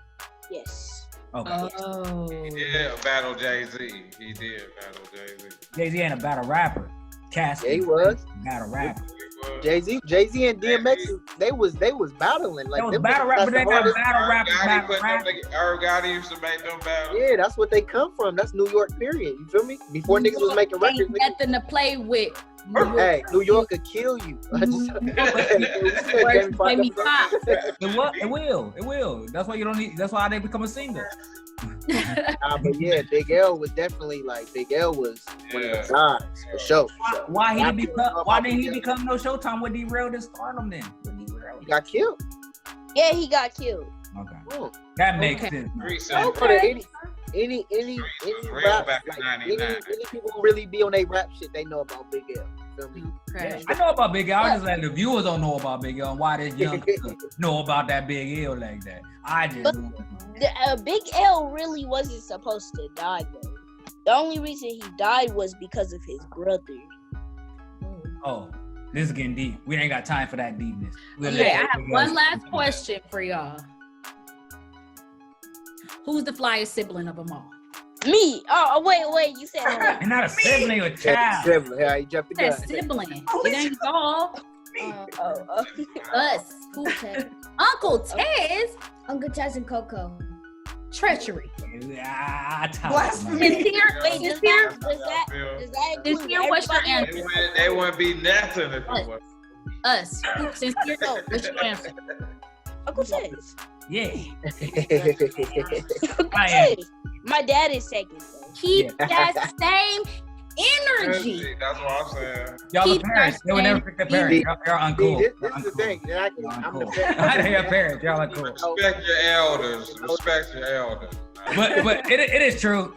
[SPEAKER 8] Yes.
[SPEAKER 3] Okay.
[SPEAKER 1] Oh.
[SPEAKER 2] He did battle Jay-Z.
[SPEAKER 3] Jay-Z ain't a battle rapper. Cassidy.
[SPEAKER 5] Yeah, he was.
[SPEAKER 3] Battle rapper.
[SPEAKER 5] Jay-Z and DMX, they was battling. Like,
[SPEAKER 3] That was
[SPEAKER 5] them
[SPEAKER 3] battle
[SPEAKER 5] niggas,
[SPEAKER 3] rapper.
[SPEAKER 5] that's
[SPEAKER 3] They
[SPEAKER 5] the
[SPEAKER 3] got
[SPEAKER 5] hardest-
[SPEAKER 3] battle rapper.
[SPEAKER 2] Irv Gotti used to make them battles.
[SPEAKER 5] Yeah, that's what they come from. That's New York, period. You feel me? Before niggas was making records,
[SPEAKER 1] Ain't
[SPEAKER 5] niggas,
[SPEAKER 1] nothing to play with.
[SPEAKER 5] hey, New York could kill you.
[SPEAKER 1] Words play me pop.
[SPEAKER 3] It will. That's why you don't need. That's why they become a singer.
[SPEAKER 5] But yeah, Big L was definitely like Big L was one of the guys for sure.
[SPEAKER 3] Why didn't he become no Showtime? What derailed his stardom then?
[SPEAKER 5] He got killed.
[SPEAKER 8] Yeah, he got killed.
[SPEAKER 3] Okay,
[SPEAKER 5] Oh.
[SPEAKER 3] that makes
[SPEAKER 1] Okay.
[SPEAKER 3] sense.
[SPEAKER 2] Recent.
[SPEAKER 5] Any
[SPEAKER 2] Real
[SPEAKER 5] rap,
[SPEAKER 2] back in
[SPEAKER 5] like,
[SPEAKER 2] 99.
[SPEAKER 5] any people who really be on their rap shit, they know about Big L. Feel me?
[SPEAKER 1] Okay.
[SPEAKER 3] I know about Big L. I just let the viewers don't know about Big L and why this young know about that Big L like that. I just
[SPEAKER 8] But- Big L really wasn't supposed to die though. The only reason he died was because of his brother.
[SPEAKER 3] oh, this is getting deep. We ain't got time for that deepness.
[SPEAKER 1] Okay, I have one last question for y'all. Who's the flyest sibling of them all?
[SPEAKER 8] Me. Oh, wait. You said
[SPEAKER 3] You're not a sibling, you're a
[SPEAKER 5] Yeah,
[SPEAKER 3] child.
[SPEAKER 5] sibling. Yeah, you jumped the
[SPEAKER 1] That
[SPEAKER 5] gun.
[SPEAKER 1] sibling. It ain't y'all. Us.
[SPEAKER 7] Who Ted?
[SPEAKER 1] Uncle Tez.
[SPEAKER 7] Uncle Tess and Coco.
[SPEAKER 1] Treachery.
[SPEAKER 4] Blasphemy.
[SPEAKER 1] Sincere.
[SPEAKER 8] Wait, does that include
[SPEAKER 1] Sincere, what's your
[SPEAKER 8] everybody?
[SPEAKER 1] answer?
[SPEAKER 2] They wouldn't be nothing if it was.
[SPEAKER 1] Us. Sincere. What's your answer?
[SPEAKER 8] Uncle Tess.
[SPEAKER 3] Yeah.
[SPEAKER 8] Uncle Tess. My dad is second. Though.
[SPEAKER 1] Keep that same energy.
[SPEAKER 2] That's what I'm saying.
[SPEAKER 3] Y'all the
[SPEAKER 1] Keep
[SPEAKER 3] parents. They would never pick the parents. Y'all uncool.
[SPEAKER 5] See,
[SPEAKER 3] Y'all
[SPEAKER 5] this is the
[SPEAKER 3] uncool.
[SPEAKER 5] thing. Exactly.
[SPEAKER 3] Y'all
[SPEAKER 5] I'm the
[SPEAKER 3] uncool.
[SPEAKER 5] best.
[SPEAKER 3] I know your parents. Y'all uncool.
[SPEAKER 2] Respect your elders. Respect your elders.
[SPEAKER 3] But it is true.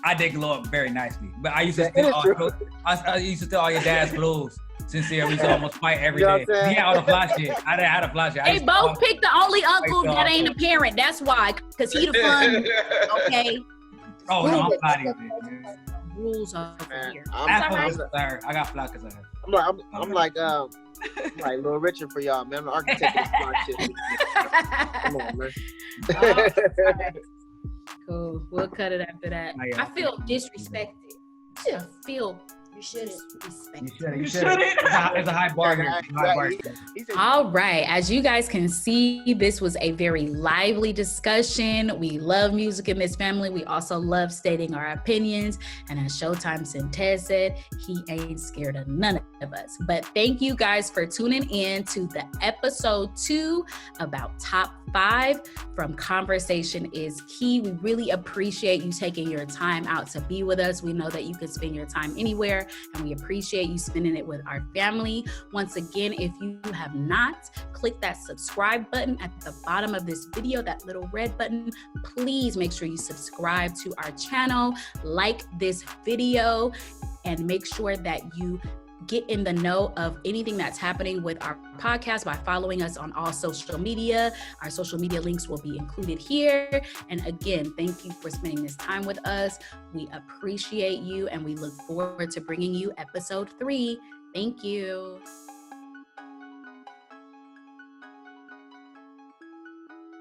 [SPEAKER 3] I did glow up very nicely. But I used to steal all I used to steal all your dad's clothes. Sincere, we used to almost fight every
[SPEAKER 5] You know
[SPEAKER 3] day.
[SPEAKER 5] what I'm saying?
[SPEAKER 3] He had all the fly shit. I didn't have the fly shit. I
[SPEAKER 1] They
[SPEAKER 3] used to
[SPEAKER 1] both picked the only uncle that ain't a parent. That's why. Because he the fun. Okay.
[SPEAKER 3] Oh no, I'm fighting.
[SPEAKER 1] Rules over
[SPEAKER 5] Man,
[SPEAKER 1] here.
[SPEAKER 3] Absolutely, sir. I got fly because of her.
[SPEAKER 5] I'm like Little Richard for y'all, man. I'm the architect of this smart shit. Come on, man.
[SPEAKER 1] Cool. We'll cut it after that.
[SPEAKER 3] Oh, yeah.
[SPEAKER 1] I feel disrespected. I feel
[SPEAKER 7] You shouldn't.
[SPEAKER 1] disrespected.
[SPEAKER 3] You should. It's a high bar here. It's a high bar here.
[SPEAKER 5] He said,
[SPEAKER 1] All right. As you guys can see, this was a very lively discussion. We love music in this family. We also love stating our opinions. And as Showtime Sentez said, he ain't scared of none of us. But thank you guys for tuning in to the episode 2 about top 5 from Conversation is Key. We really appreciate you taking your time out to be with us. We know that you can spend your time anywhere, and we appreciate you spending it with our family. Once again, if you have not, click that subscribe button at the bottom of this video, that little red button. Please make sure you subscribe to our channel, like this video, and make sure that you get in the know of anything that's happening with our podcast by following us on all social media. Our social media links will be included here. And again, thank you for spending this time with us. We appreciate you, and we look forward to bringing you episode 3. Thank you.